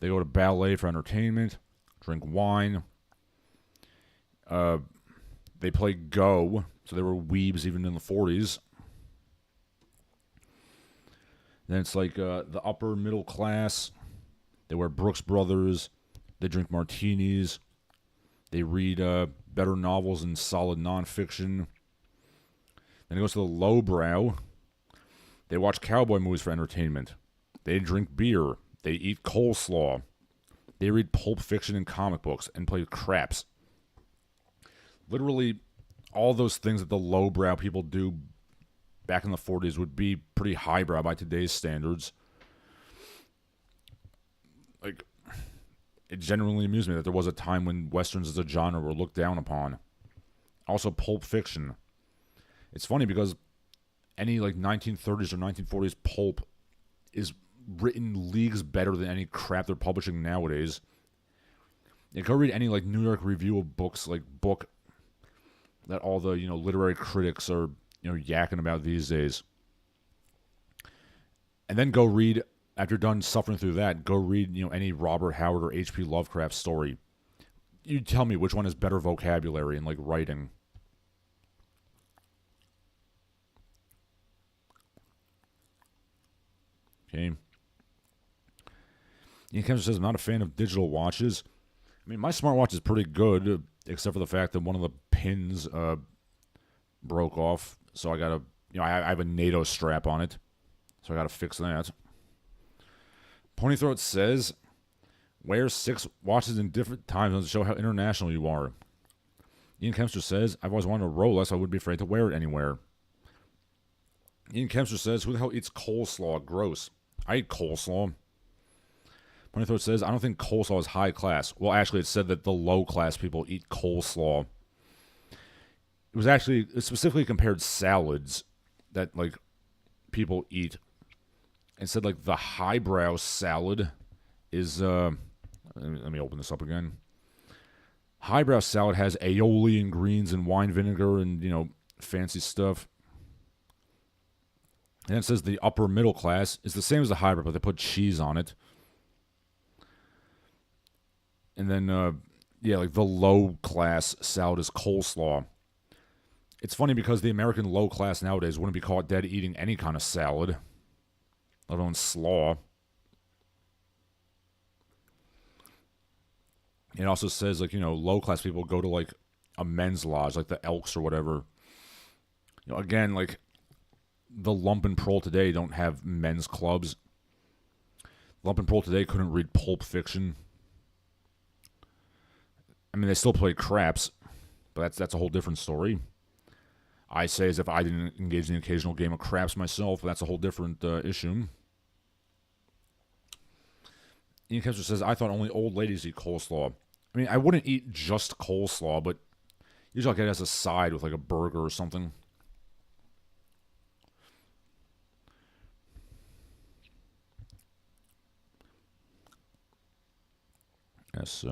B: They go to ballet for entertainment, drink wine. They play Go, so they were weebs even in the 40s. Then it's like the upper middle class. They wear Brooks Brothers. They drink martinis. They read better novels and solid nonfiction. Then it goes to the lowbrow. They watch cowboy movies for entertainment. They drink beer. They eat coleslaw. They read pulp fiction and comic books and play craps. Literally, all those things that the lowbrow people do back in the 40s would be pretty highbrow by today's standards. Like, it genuinely amused me that there was a time when westerns as a genre were looked down upon. Also, pulp fiction. It's funny because any like 1930s or 1940s pulp is written leagues better than any crap they're publishing nowadays. You go read any like New York Review of Books, like book that all the literary critics are yakking about these days. And then go read, after you're done suffering through that, go read any Robert Howard or H.P. Lovecraft story. You tell me which one has better vocabulary and like writing. Okay. Ian Kemper says, I'm not a fan of digital watches. I mean, my smartwatch is pretty good, except for the fact that one of the pins broke off. So I got to, I have a NATO strap on it. So I got to fix that. Ponythroat says, wear 6 watches in different time zones to show how international you are. Ian Kempster says, I've always wanted a Rolex. I wouldn't be afraid to wear it anywhere. Ian Kempster says, who the hell eats coleslaw? Gross. I eat coleslaw. Ponythroat says, I don't think coleslaw is high class. Well, actually, it said that the low class people eat coleslaw. It specifically compared salads that, like, people eat. It said, like, the highbrow salad is, let me open this up again. Highbrow salad has aioli and greens and wine vinegar and, fancy stuff. And it says the upper middle class is the same as the highbrow, but they put cheese on it. And then, like the low class salad is coleslaw. It's funny because the American low class nowadays wouldn't be caught dead eating any kind of salad, let alone slaw. It also says, like, low class people go to, like, a men's lodge, like the Elks or whatever. Again, like, the lumpen prole today don't have men's clubs. Lumpen prole today couldn't read pulp fiction. I mean, they still play craps, but that's a whole different story. I say as if I didn't engage in the occasional game of craps myself, but that's a whole different issue. Ian Kessler says, I thought only old ladies eat coleslaw. I mean, I wouldn't eat just coleslaw, but, Usually I'll get it as a side with like a burger or something. Yes,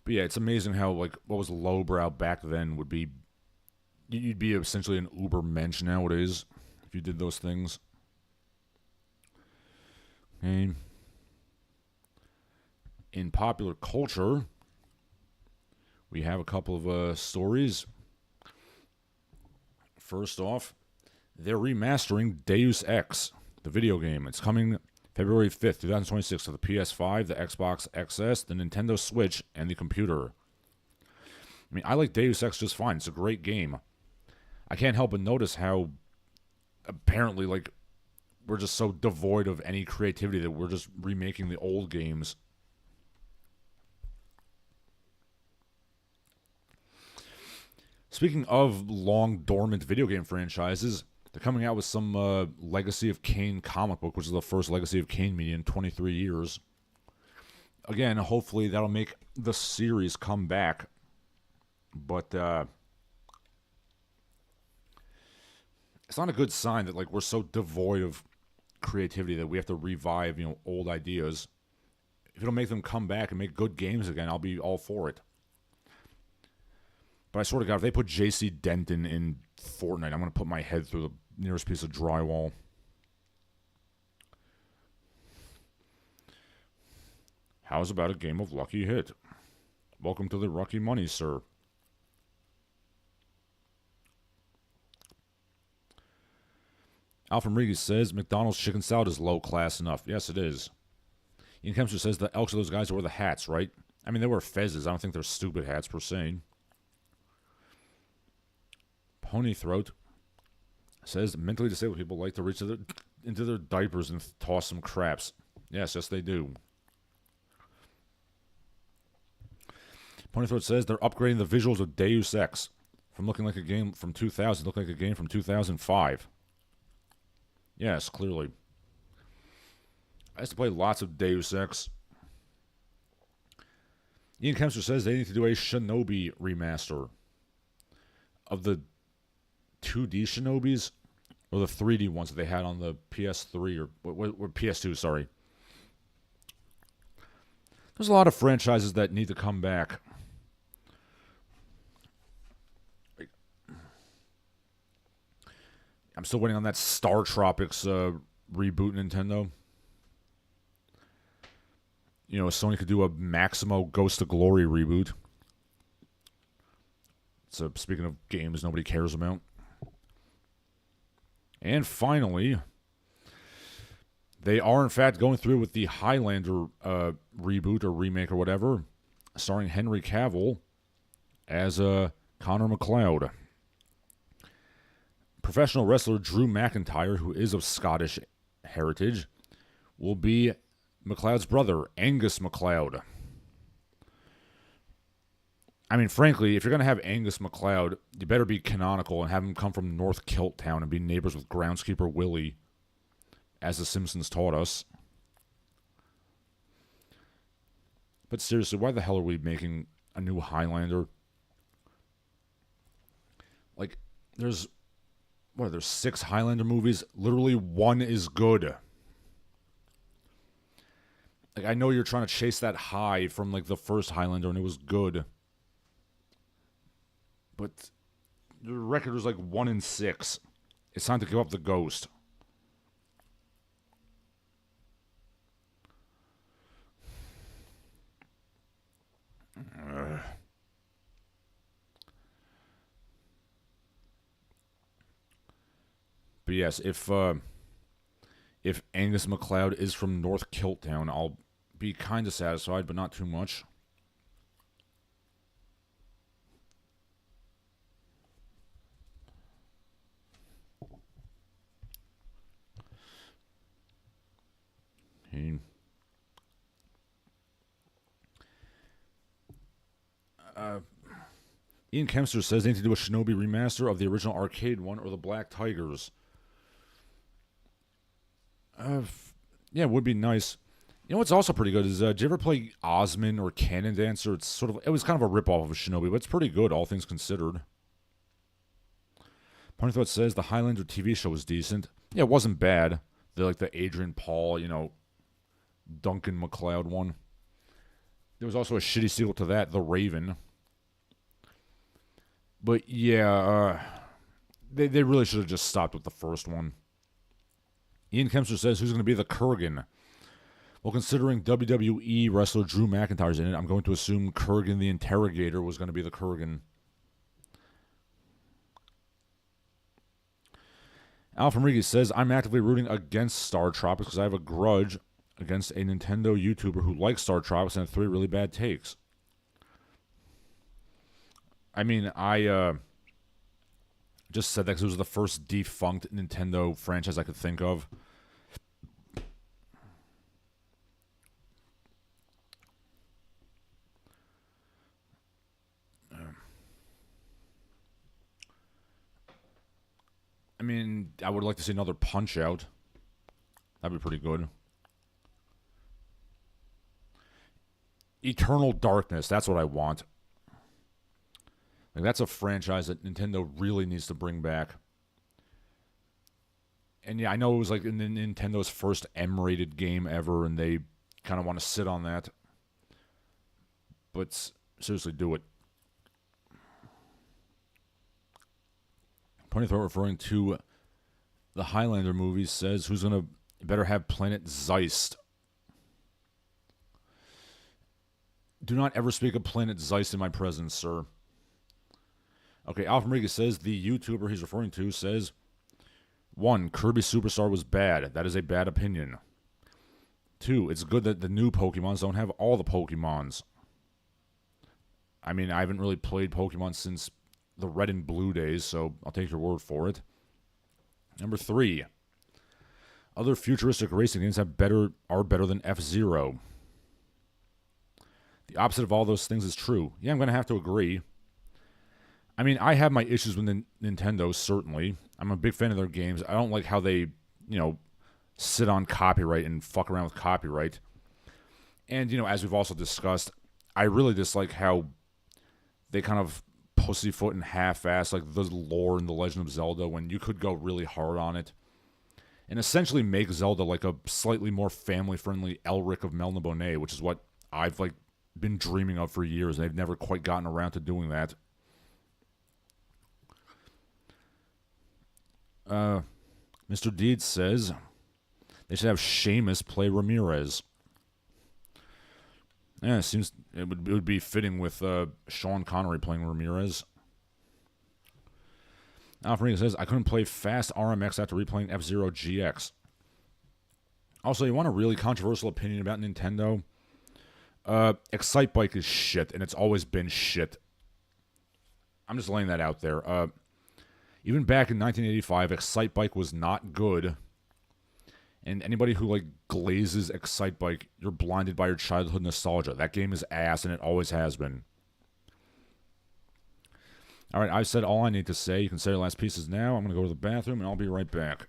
B: but yeah, it's amazing how, like, what was lowbrow back then would be, you'd be essentially an uber mensch nowadays if you did those things. Okay. In popular culture, we have a couple of stories. First off, they're remastering Deus Ex, the video game. It's coming February 5th, 2026 to the PS5, the Xbox XS, the Nintendo Switch, and the computer. I mean, I like Deus Ex just fine. It's a great game. I can't help but notice how apparently, like, we're just so devoid of any creativity that we're just remaking the old games. Speaking of long dormant video game franchises, they're coming out with some Legacy of Kain comic book, which is the first Legacy of Kain media in 23 years. Again, hopefully that'll make the series come back. But it's not a good sign that, like, we're so devoid of creativity that we have to revive, old ideas. If it'll make them come back and make good games again, I'll be all for it. But I swear to God, if they put J.C. Denton in Fortnite, I'm going to put my head through the nearest piece of drywall. How's about a game of Lucky Hit? Welcome to the Lucky Money, sir. Alpha Rodriguez says, McDonald's chicken salad is low class enough. Yes, it is. Ian Kempster says the elks are those guys that wear the hats, right? I mean, they wear fezzes. I don't think they're stupid hats per se. Pony Throat says mentally disabled people like to reach into their diapers and toss some craps. Yes, they do. Pony Throat says they're upgrading the visuals of Deus Ex from looking like a game from 2000 to looking like a game from 2005. Yes, clearly. I used to play lots of Deus Ex. Ian Kempster says they need to do a Shinobi remaster of the 2D Shinobis, or the 3D ones that they had on the PS3 or PS2, sorry. There's a lot of franchises that need to come back. I'm still waiting on that Star Tropics reboot, Nintendo. Sony could do a Maximo Ghost of Glory reboot. So, speaking of games nobody cares about. And finally, they are in fact going through with the Highlander reboot or remake or whatever, starring Henry Cavill as Connor MacLeod. Professional wrestler Drew McIntyre, who is of Scottish heritage, will be MacLeod's brother, Angus MacLeod. I mean, frankly, if you're going to have Angus MacLeod, you better be canonical and have him come from North Kilt Town and be neighbors with groundskeeper Willie, as The Simpsons taught us. But seriously, why the hell are we making a new Highlander? Like, there's 6 Highlander movies? Literally, one is good. Like, I know you're trying to chase that high from, like, the first Highlander, and it was good. But the record was like 1 in 6. It's time to give up the ghost. But yes, if Angus MacLeod is from North Kilt Town, I'll be kind of satisfied, but not too much. Ian Kempster says they need to do a Shinobi remaster of the original arcade one or the Black Tigers. Yeah, it would be nice. You know what's also pretty good is, did you ever play Osman or Cannon Dancer? It was kind of a ripoff of a Shinobi, but it's pretty good, all things considered. Pony Thought says the Highlander TV show was decent. Yeah, it wasn't bad. The Adrian Paul, Duncan MacLeod one. There was also a shitty sequel to that, The Raven. But yeah, they really should have just stopped with the first one. Ian Kempster says, who's going to be the Kurgan? Well, considering WWE wrestler Drew McIntyre's in it, I'm going to assume Kurgan the Interrogator was going to be the Kurgan. Alpha Rodriguez says, I'm actively rooting against Star Tropics because I have a grudge against a Nintendo YouTuber who likes Star Tropics and had 3 really bad takes. I mean, I just said that because it was the first defunct Nintendo franchise I could think of. I mean, I would like to see another Punch-Out. That'd be pretty good. Eternal Darkness, that's what I want. That's a franchise that Nintendo really needs to bring back. And yeah, I know it was in Nintendo's first M-rated game ever, and they kind of want to sit on that. But seriously, do it. Pony Throat referring to the Highlander movies says, who's going to better have Planet Zeist? Do not ever speak of Planet Zeist in my presence, sir. Okay, Alpha Rodriguez says, the YouTuber he's referring to says, 1. Kirby Superstar was bad. That is a bad opinion. 2. It's good that the new Pokemons don't have all the Pokemons. I mean, I haven't really played Pokemon since the Red and Blue days, so I'll take your word for it. Number 3. Other futuristic racing games are better than F-Zero. The opposite of all those things is true. Yeah, I'm going to have to agree. I mean, I have my issues with Nintendo, certainly. I'm a big fan of their games. I don't like how they, sit on copyright and fuck around with copyright. And, as we've also discussed, I really dislike how they kind of pussyfoot and half-ass the lore in The Legend of Zelda when you could go really hard on it. And essentially make Zelda a slightly more family-friendly Elric of Melniboné, which is what I've been dreaming of for years, and they've never quite gotten around to doing that. Mr. Deeds says they should have Sheamus play Ramirez. Yeah, it seems it would be fitting with Sean Connery playing Ramirez. Alfredo says, I couldn't play Fast RMX after replaying F-Zero GX. Also, you want a really controversial opinion about Nintendo? Excitebike is shit, and it's always been shit. I'm just laying that out there. Even back in 1985, Excitebike was not good. And anybody who glazes Excitebike, you're blinded by your childhood nostalgia. That game is ass, and it always has been. All right, I've said all I need to say. You can say your last pieces now. I'm going to go to the bathroom, and I'll be right back.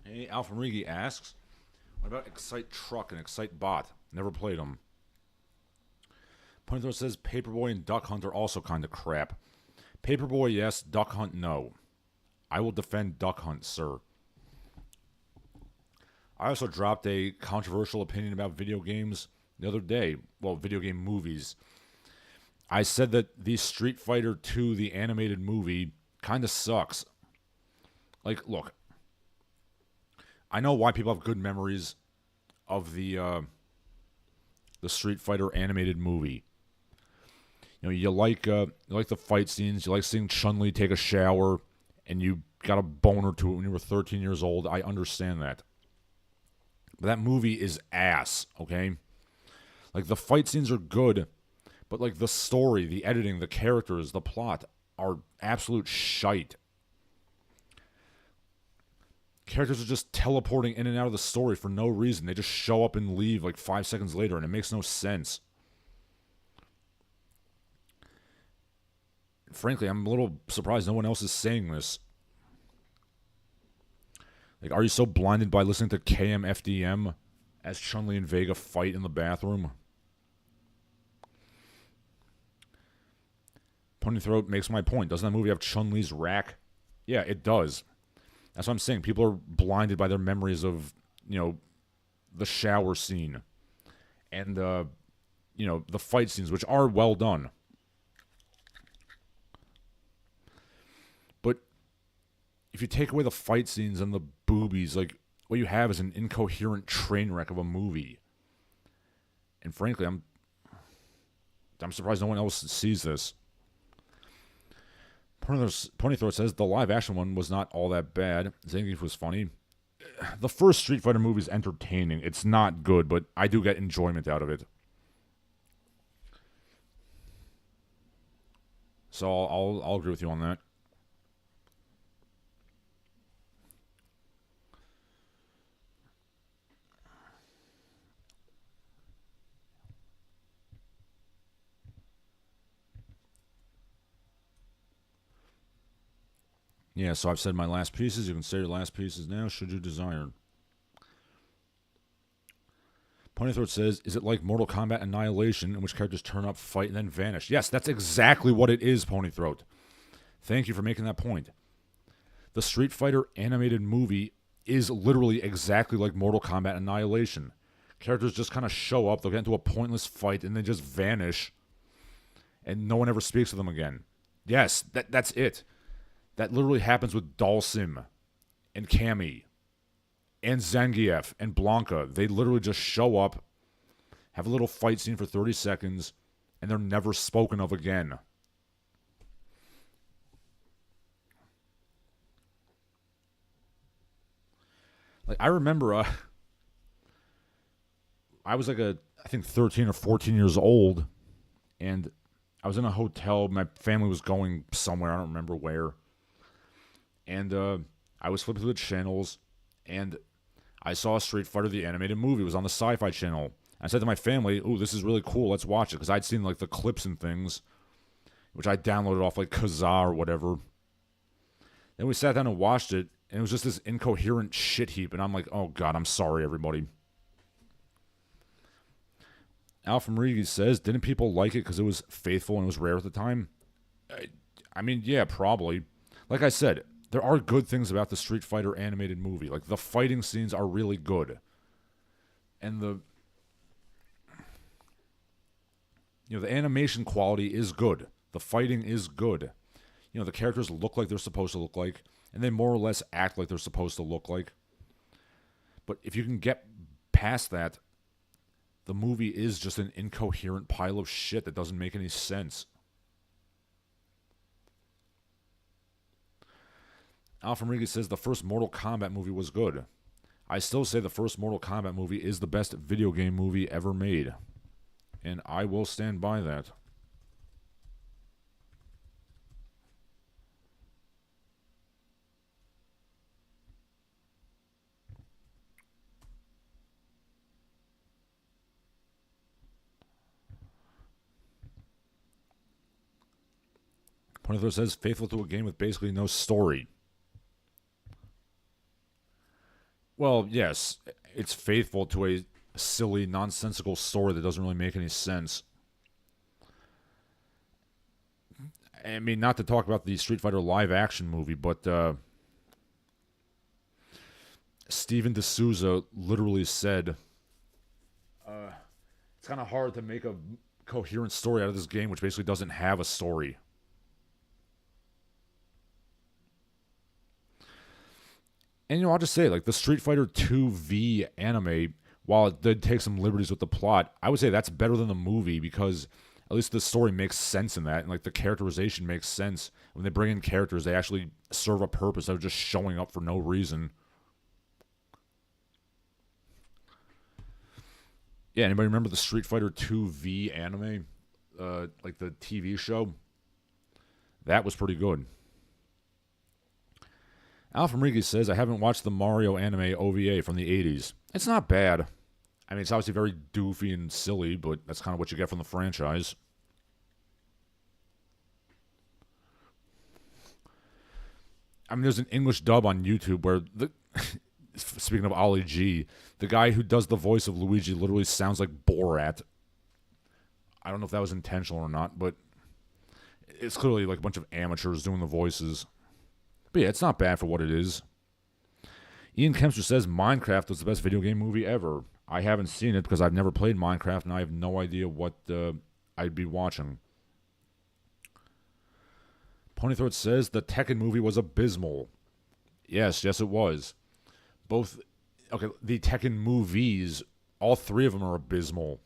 B: Hey, Alpha Rigi asks, what about Excite Truck and Excite Bot? Never played them. Punter says Paperboy and Duck Hunt are also kind of crap. Paperboy, yes. Duck Hunt, no. I will defend Duck Hunt, sir. I also dropped a controversial opinion about video games the other day. Well, video game movies. I said that the Street Fighter 2, the animated movie, kind of sucks. Look. I know why people have good memories of the the Street Fighter animated movie. You know, you like the fight scenes, you like seeing Chun-Li take a shower, and you got a boner to it when you were 13 years old. I understand that. But that movie is ass, okay? Like, the fight scenes are good, but, like, the story, the editing, the characters, the plot are absolute shite. Characters are just teleporting in and out of the story for no reason. They just show up and leave, like, 5 seconds later, and it makes no sense. Frankly, I'm a little surprised no one else is saying this. Like, are you so blinded by listening to KMFDM as Chun-Li and Vega fight in the bathroom? Pony Throat makes my point. Doesn't that movie have Chun-Li's rack? Yeah, it does. That's what I'm saying. People are blinded by their memories of, you know, the shower scene. And, you know, the fight scenes, which are well done. But if you take away the fight scenes and the boobies, like, what you have is an incoherent train wreck of a movie. And frankly, I'm surprised no one else sees this. Pony Throat says the live action one was not all that bad. Zangief was funny. The first Street Fighter movie is entertaining. It's not good, but I do get enjoyment out of it. So I'll agree with you on that. Yeah, so I've said my last pieces. You can say your last pieces now, should you desire. Pony Throat says, is it like Mortal Kombat Annihilation, in which characters turn up, fight, and then vanish? Yes, that's exactly what it is, Pony Throat. Thank you for making that point. The Street Fighter animated movie is literally exactly like Mortal Kombat Annihilation. Characters just kind of show up, they'll get into a pointless fight, and they just vanish, and no one ever speaks to them again. Yes, that's it. That literally happens with Dalsim and Cammy and Zangief and Blanca. They literally just show up, have a little fight scene for 30 seconds, and they're never spoken of again. Like, I remember, I was like I think 13 or 14 years old, and I was in a hotel. My family was going somewhere. I don't remember where. And I was flipping through the channels, and I saw Street Fighter, the animated movie. It was on the Sci-Fi Channel. I said to my family, ooh, this is really cool. Let's watch it. Because I'd seen, like, the clips and things, which I downloaded off, like, Kazaa or whatever. Then we sat down and watched it, and it was just this incoherent shit heap. And I'm like, oh, God, I'm sorry, everybody. Alpha Marigi says, didn't people like it because it was faithful and it was rare at the time? I mean, yeah, probably. Like I said, there are good things about the Street Fighter animated movie. Like, the fighting scenes are really good. And the animation quality is good. The fighting is good. You know, the characters look like they're supposed to look like, and they more or less act like they're supposed to look like. But if you can get past that, the movie is just an incoherent pile of shit that doesn't make any sense. Alpha Rodriguez says the first Mortal Kombat movie was good. I still say the first Mortal Kombat movie is the best video game movie ever made. And I will stand by that. Ponythor says faithful to a game with basically no story. Well, yes, it's faithful to a silly, nonsensical story that doesn't really make any sense. I mean, not to talk about the Street Fighter live-action movie, but Steven D'Souza literally said, it's kind of hard to make a coherent story out of this game, which basically doesn't have a story. And, I'll just say, like, the Street Fighter 2V anime while it did take some liberties with the plot, I would say that's better than the movie because at least the story makes sense in that, and like the characterization makes sense. When they bring in characters, they actually serve a purpose. They're just showing up for no reason. Yeah, anybody remember the Street Fighter 2V anime? Like the TV show? That was pretty good. Alpha Mrigi says, I haven't watched the Mario anime OVA from the 80s. It's not bad. I mean, it's obviously very doofy and silly, but that's kind of what you get from the franchise. I mean, there's an English dub on YouTube where, speaking of Ali G, the guy who does the voice of Luigi literally sounds like Borat. I don't know if that was intentional or not, but it's clearly like a bunch of amateurs doing the voices. But yeah, it's not bad for what it is. Ian Kempster says Minecraft was the best video game movie ever. I haven't seen it because I've never played Minecraft and I have no idea what I'd be watching. Ponythroat says the Tekken movie was abysmal. Yes, it was. The Tekken movies, all three of them are abysmal.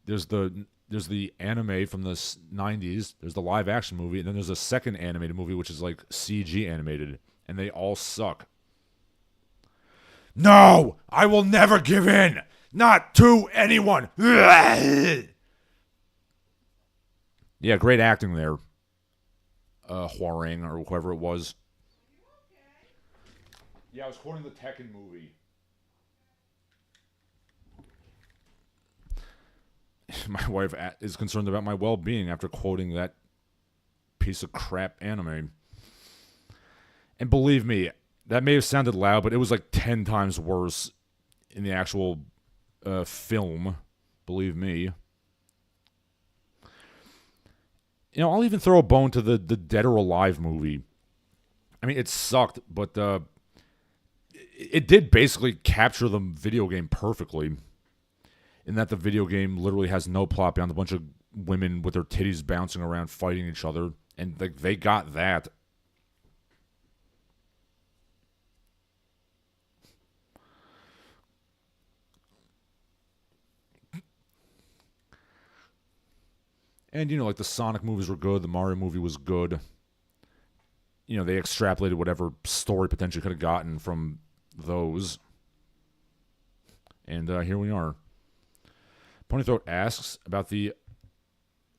B: There's the anime from the 90s, there's the live action movie, and then there's a second animated movie which is like CG animated, and they all suck. No! I will never give in! Not to anyone! Yeah, great acting there. Huarang, or whoever it was. Yeah, I was quoting the Tekken movie. My wife is concerned about my well-being after quoting that piece of crap anime. And believe me, that may have sounded loud, but it was like 10 times worse in the actual film. Believe me. You know, I'll even throw a bone to the Dead or Alive movie. I mean, it sucked, but it did basically capture the video game perfectly. In that the video game literally has no plot beyond a bunch of women with their titties bouncing around fighting each other. And like they got that. And, you know, like the Sonic movies were good. The Mario movie was good. You know, they extrapolated whatever story potentially could have gotten from those. And here we are. Ponythroat asks about the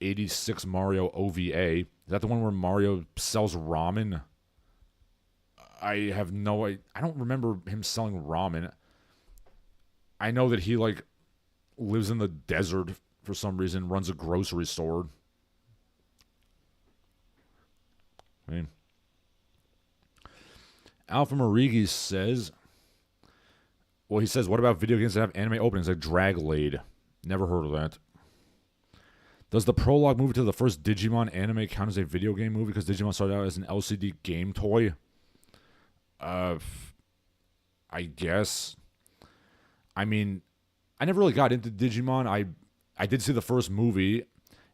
B: 86 Mario OVA. Is that the one where Mario sells ramen? I have no idea. I don't remember him selling ramen. I know that he, like, lives in the desert for some reason, runs a grocery store. I mean, Alpha Marigi says, well, he says, what about video games that have anime openings like Draglade? Never heard of that. Does the prologue movie to the first Digimon anime count as a video game movie because Digimon started out as an LCD game toy? I guess. I mean, I never really got into Digimon. I did see the first movie,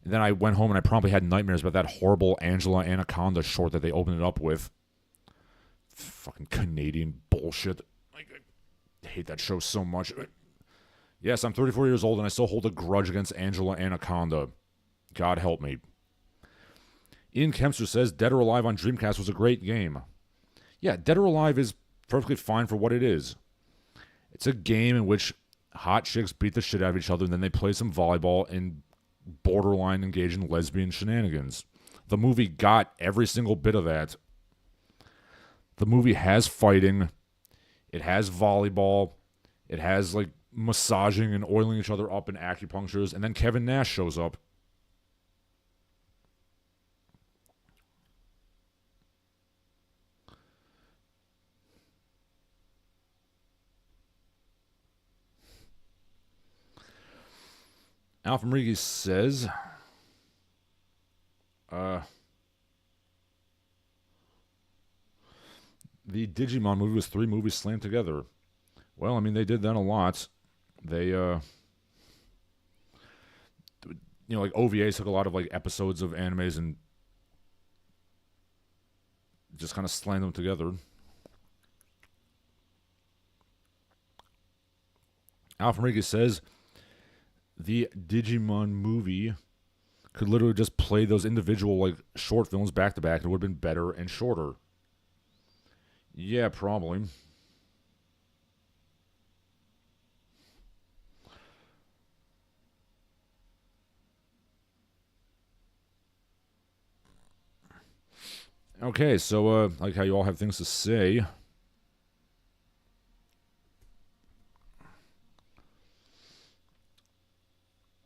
B: and then I went home and I promptly had nightmares about that horrible Angela Anaconda short that they opened it up with. Fucking Canadian bullshit. I hate that show so much. Yes, I'm 34 years old and I still hold a grudge against Angela Anaconda. God help me. Ian Kempster says Dead or Alive on Dreamcast was a great game. Yeah, Dead or Alive is perfectly fine for what it is. It's a game in which hot chicks beat the shit out of each other and then they play some volleyball and borderline engage in lesbian shenanigans. The movie got every single bit of that. The movie has fighting. It has volleyball. It has, like, massaging and oiling each other up in acupunctures, and then Kevin Nash shows up. Alpha Mrigi says, the Digimon movie was 3 movies slammed together. Well, I mean, they did that a lot. They, you know, like OVAs took a lot of like episodes of animes and just kind of slammed them together. Alpha Enrique says the Digimon movie could literally just play those individual like short films back to back, and it would have been better and shorter. Yeah, probably. Okay, so like how you all have things to say.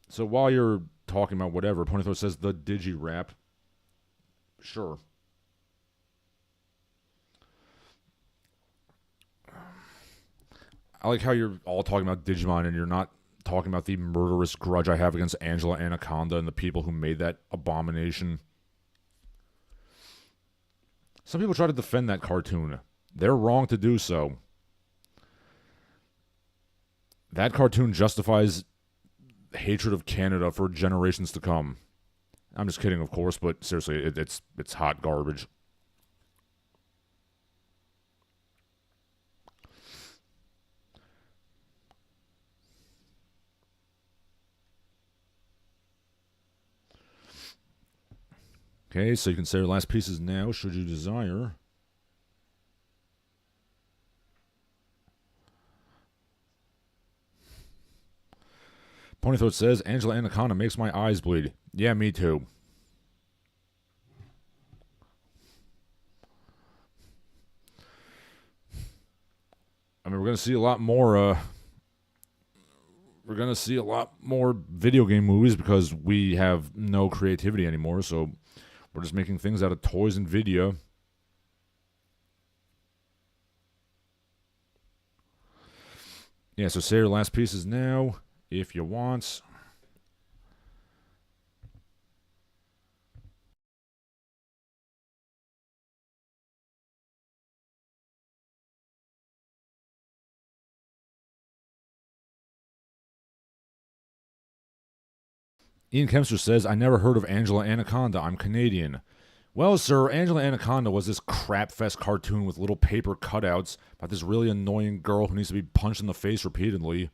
B: So while you're talking about whatever, Ponythor says the Digi-Rap. Sure. I like how you're all talking about Digimon and you're not talking about the murderous grudge I have against Angela Anaconda and the people who made that abomination. Some people try to defend that cartoon. They're wrong to do so. That cartoon justifies hatred of Canada for generations to come. I'm just kidding, of course, but seriously, it's hot garbage. Okay, so you can say your last pieces now, should you desire. Ponythroat says, Angela Anaconda makes my eyes bleed. Yeah, me too. I mean, we're going to see a lot more, video game movies because we have no creativity anymore, so we're just making things out of toys and video. Yeah, so say your last pieces now, if you want. Ian Kempster says, I never heard of Angela Anaconda. I'm Canadian. Well, sir, Angela Anaconda was this crapfest cartoon with little paper cutouts about this really annoying girl who needs to be punched in the face repeatedly.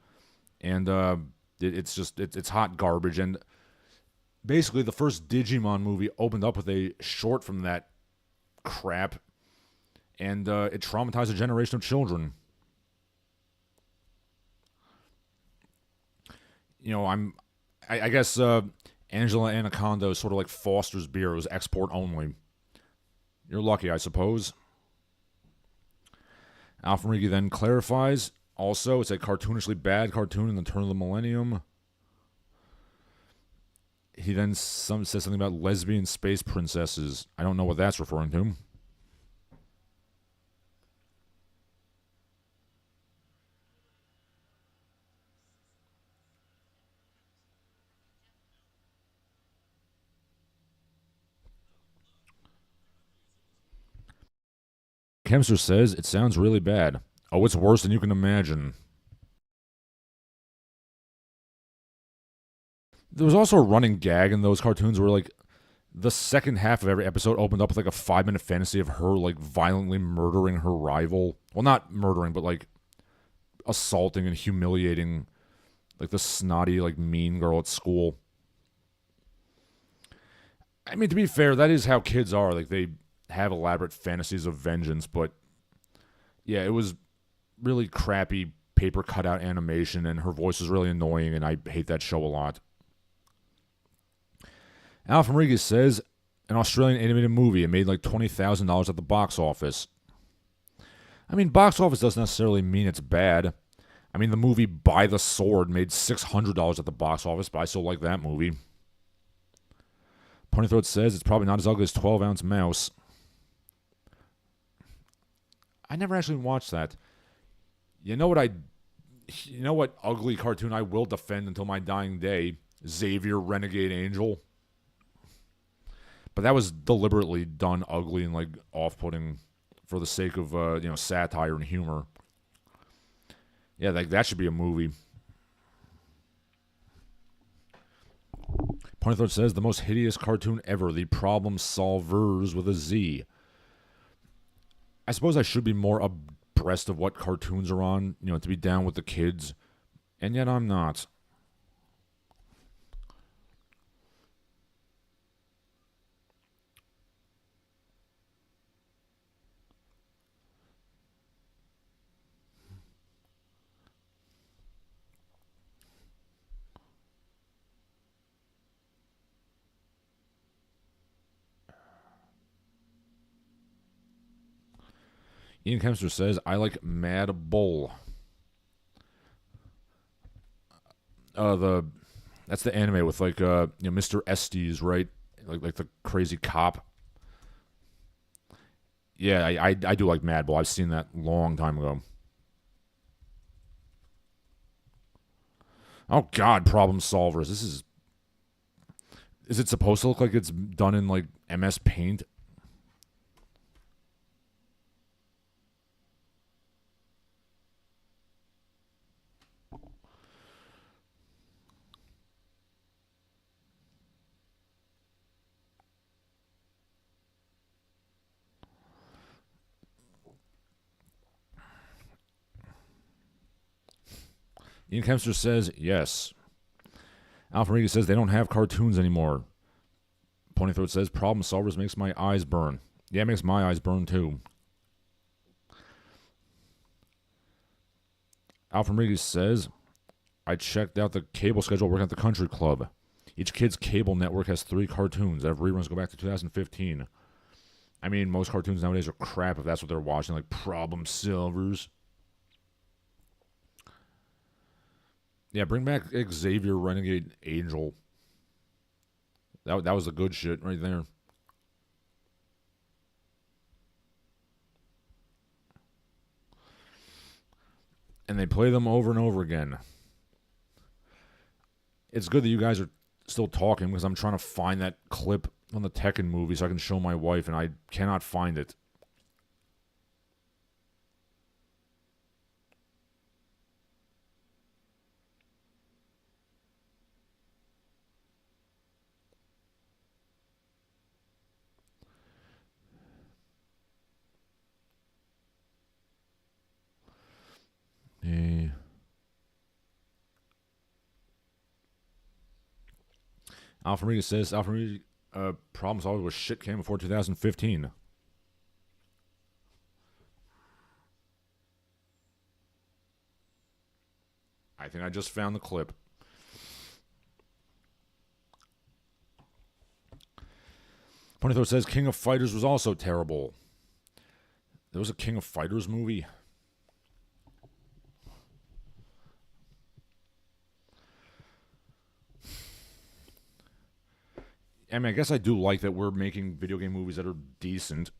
B: And it's hot garbage. And basically, the first Digimon movie opened up with a short from that crap. And it traumatized a generation of children. You know, I guess Angela Anaconda is sort of like Foster's beer. It was export only. You're lucky, I suppose. Alpha Enrique then clarifies. Also, it's a cartoonishly bad cartoon in the turn of the millennium. He then says something about lesbian space princesses. I don't know what that's referring to. Kempster says, it sounds really bad. Oh, it's worse than you can imagine. There was also a running gag in those cartoons where, like, the second half of every episode opened up with, like, a 5-minute fantasy of her, like, violently murdering her rival. Well, not murdering, but, like, assaulting and humiliating, like, the snotty, like, mean girl at school. I mean, to be fair, that is how kids are. Like, they have elaborate fantasies of vengeance, but yeah, it was really crappy paper cutout animation, and her voice was really annoying, and I hate that show a lot. Alpha Enrique says, an Australian animated movie. It made like $20,000 at the box office. I mean, box office doesn't necessarily mean it's bad. I mean, the movie By the Sword made $600 at the box office, but I still like that movie. Ponythroat says it's probably not as ugly as 12-Ounce Mouse. I never actually watched that. You know what ugly cartoon I will defend until my dying day? Xavier Renegade Angel. But that was deliberately done ugly and like off-putting for the sake of satire and humor. Yeah, that should be a movie. Ponythroat says the most hideous cartoon ever, The Problem Solvers with a Z. I suppose I should be more abreast of what cartoons are on, to be down with the kids. And yet I'm not. Ian Kempster says, I like Mad Bull. That's the anime with like Mr. Estes, right? Like the crazy cop. Yeah, I do like Mad Bull. I've seen that long time ago. Oh God, Problem Solvers. Is it supposed to look like it's done in like MS Paint? Ian Kempster says, yes. Alpha Riga says, they don't have cartoons anymore. Ponythroat says, Problem Solvers makes my eyes burn. Yeah, it makes my eyes burn too. Alpha Riga says, I checked out the cable schedule working at the country club. Each kid's cable network has 3 cartoons. Every reruns go back to 2015. I mean, most cartoons nowadays are crap if that's what they're watching, like Problem Solvers. Yeah, bring back Xavier Renegade Angel. That was the good shit right there. And they play them over and over again. It's good that you guys are still talking because I'm trying to find that clip on the Tekken movie so I can show my wife, and I cannot find it. Alpha says, Problem Solvers was shit came before 2015. I think I just found the clip. Ponythroat says, King of Fighters was also terrible. There was a King of Fighters movie. I mean, I guess I do like that we're making video game movies that are decent.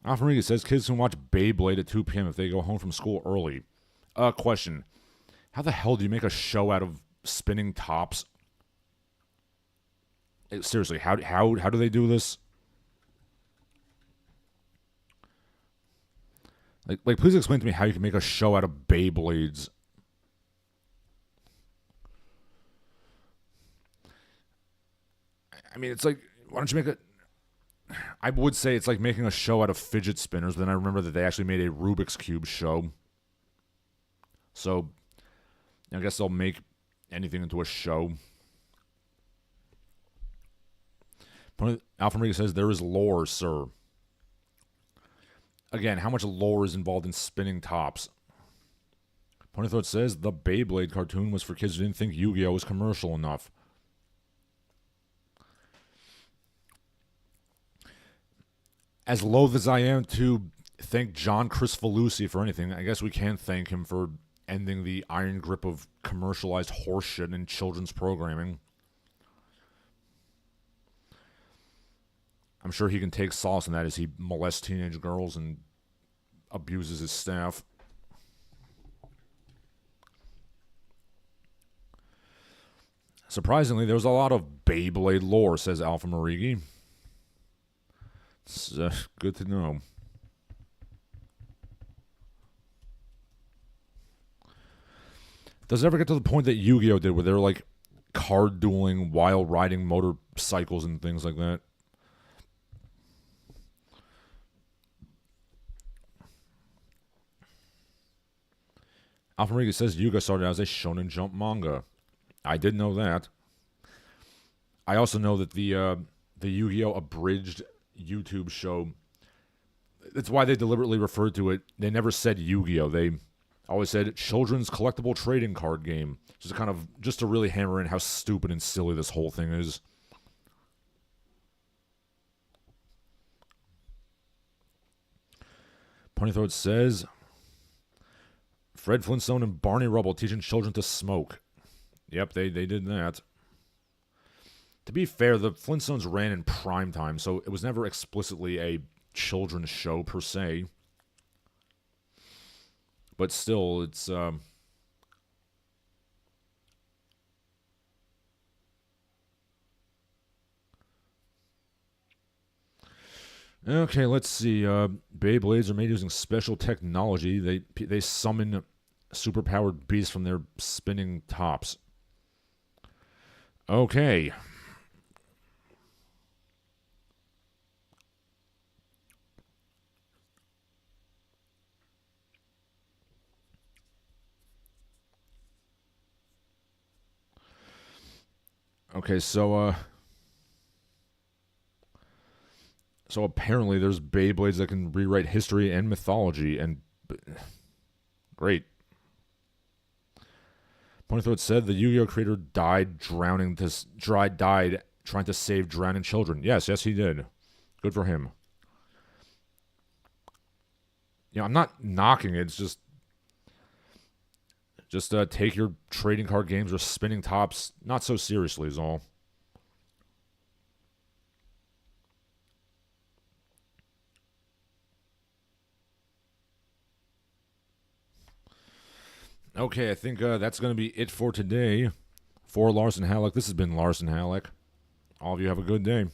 B: Alpha says kids can watch Beyblade at 2 p.m. if they go home from school early. Question. How the hell do you make a show out of spinning tops? Seriously, how do they do this? Like, please explain to me how you can make a show out of Beyblades. I mean, it's like, why don't you make a... I would say it's like making a show out of fidget spinners, but then I remember that they actually made a Rubik's Cube show. So, I guess they'll make anything into a show. Alpha says, there is lore, sir. Again, how much lore is involved in spinning tops? Ponythroat says, the Beyblade cartoon was for kids who didn't think Yu-Gi-Oh! Was commercial enough. As loath as I am to thank John Cristofalusi for anything, I guess we can thank him for ending the iron grip of commercialized horseshit in children's programming. I'm sure he can take solace in that as he molests teenage girls and abuses his staff. Surprisingly, there was a lot of Beyblade lore, says Alpha Marigi. It's good to know. Does it ever get to the point that Yu-Gi-Oh! Did where they're like card dueling while riding motorcycles and things like that? Alpha Riga says Yuga started as a Shonen Jump manga. I did know that. I also know that the Yu-Gi-Oh! Abridged YouTube show, that's why they deliberately referred to it. They never said Yu-Gi-Oh! They always said children's collectible trading card game. Just to really hammer in how stupid and silly this whole thing is. Ponythroat says Fred Flintstone and Barney Rubble teaching children to smoke. Yep, they did that. To be fair, the Flintstones ran in prime time, so it was never explicitly a children's show per se. But still, it's okay, let's see. Beyblades are made using special technology. They summon superpowered beasts from their spinning tops. Okay. Okay, so apparently there's Beyblades that can rewrite history and mythology, and great. Ponythroat said the Yu-Gi-Oh! Creator died trying to save drowning children. Yes, he did. Good for him. I'm not knocking it. It's just take your trading card games or spinning tops not so seriously is all. Okay, I think that's going to be it for today. For Larsen Halleck, this has been Larsen Halleck. All of you have a good day.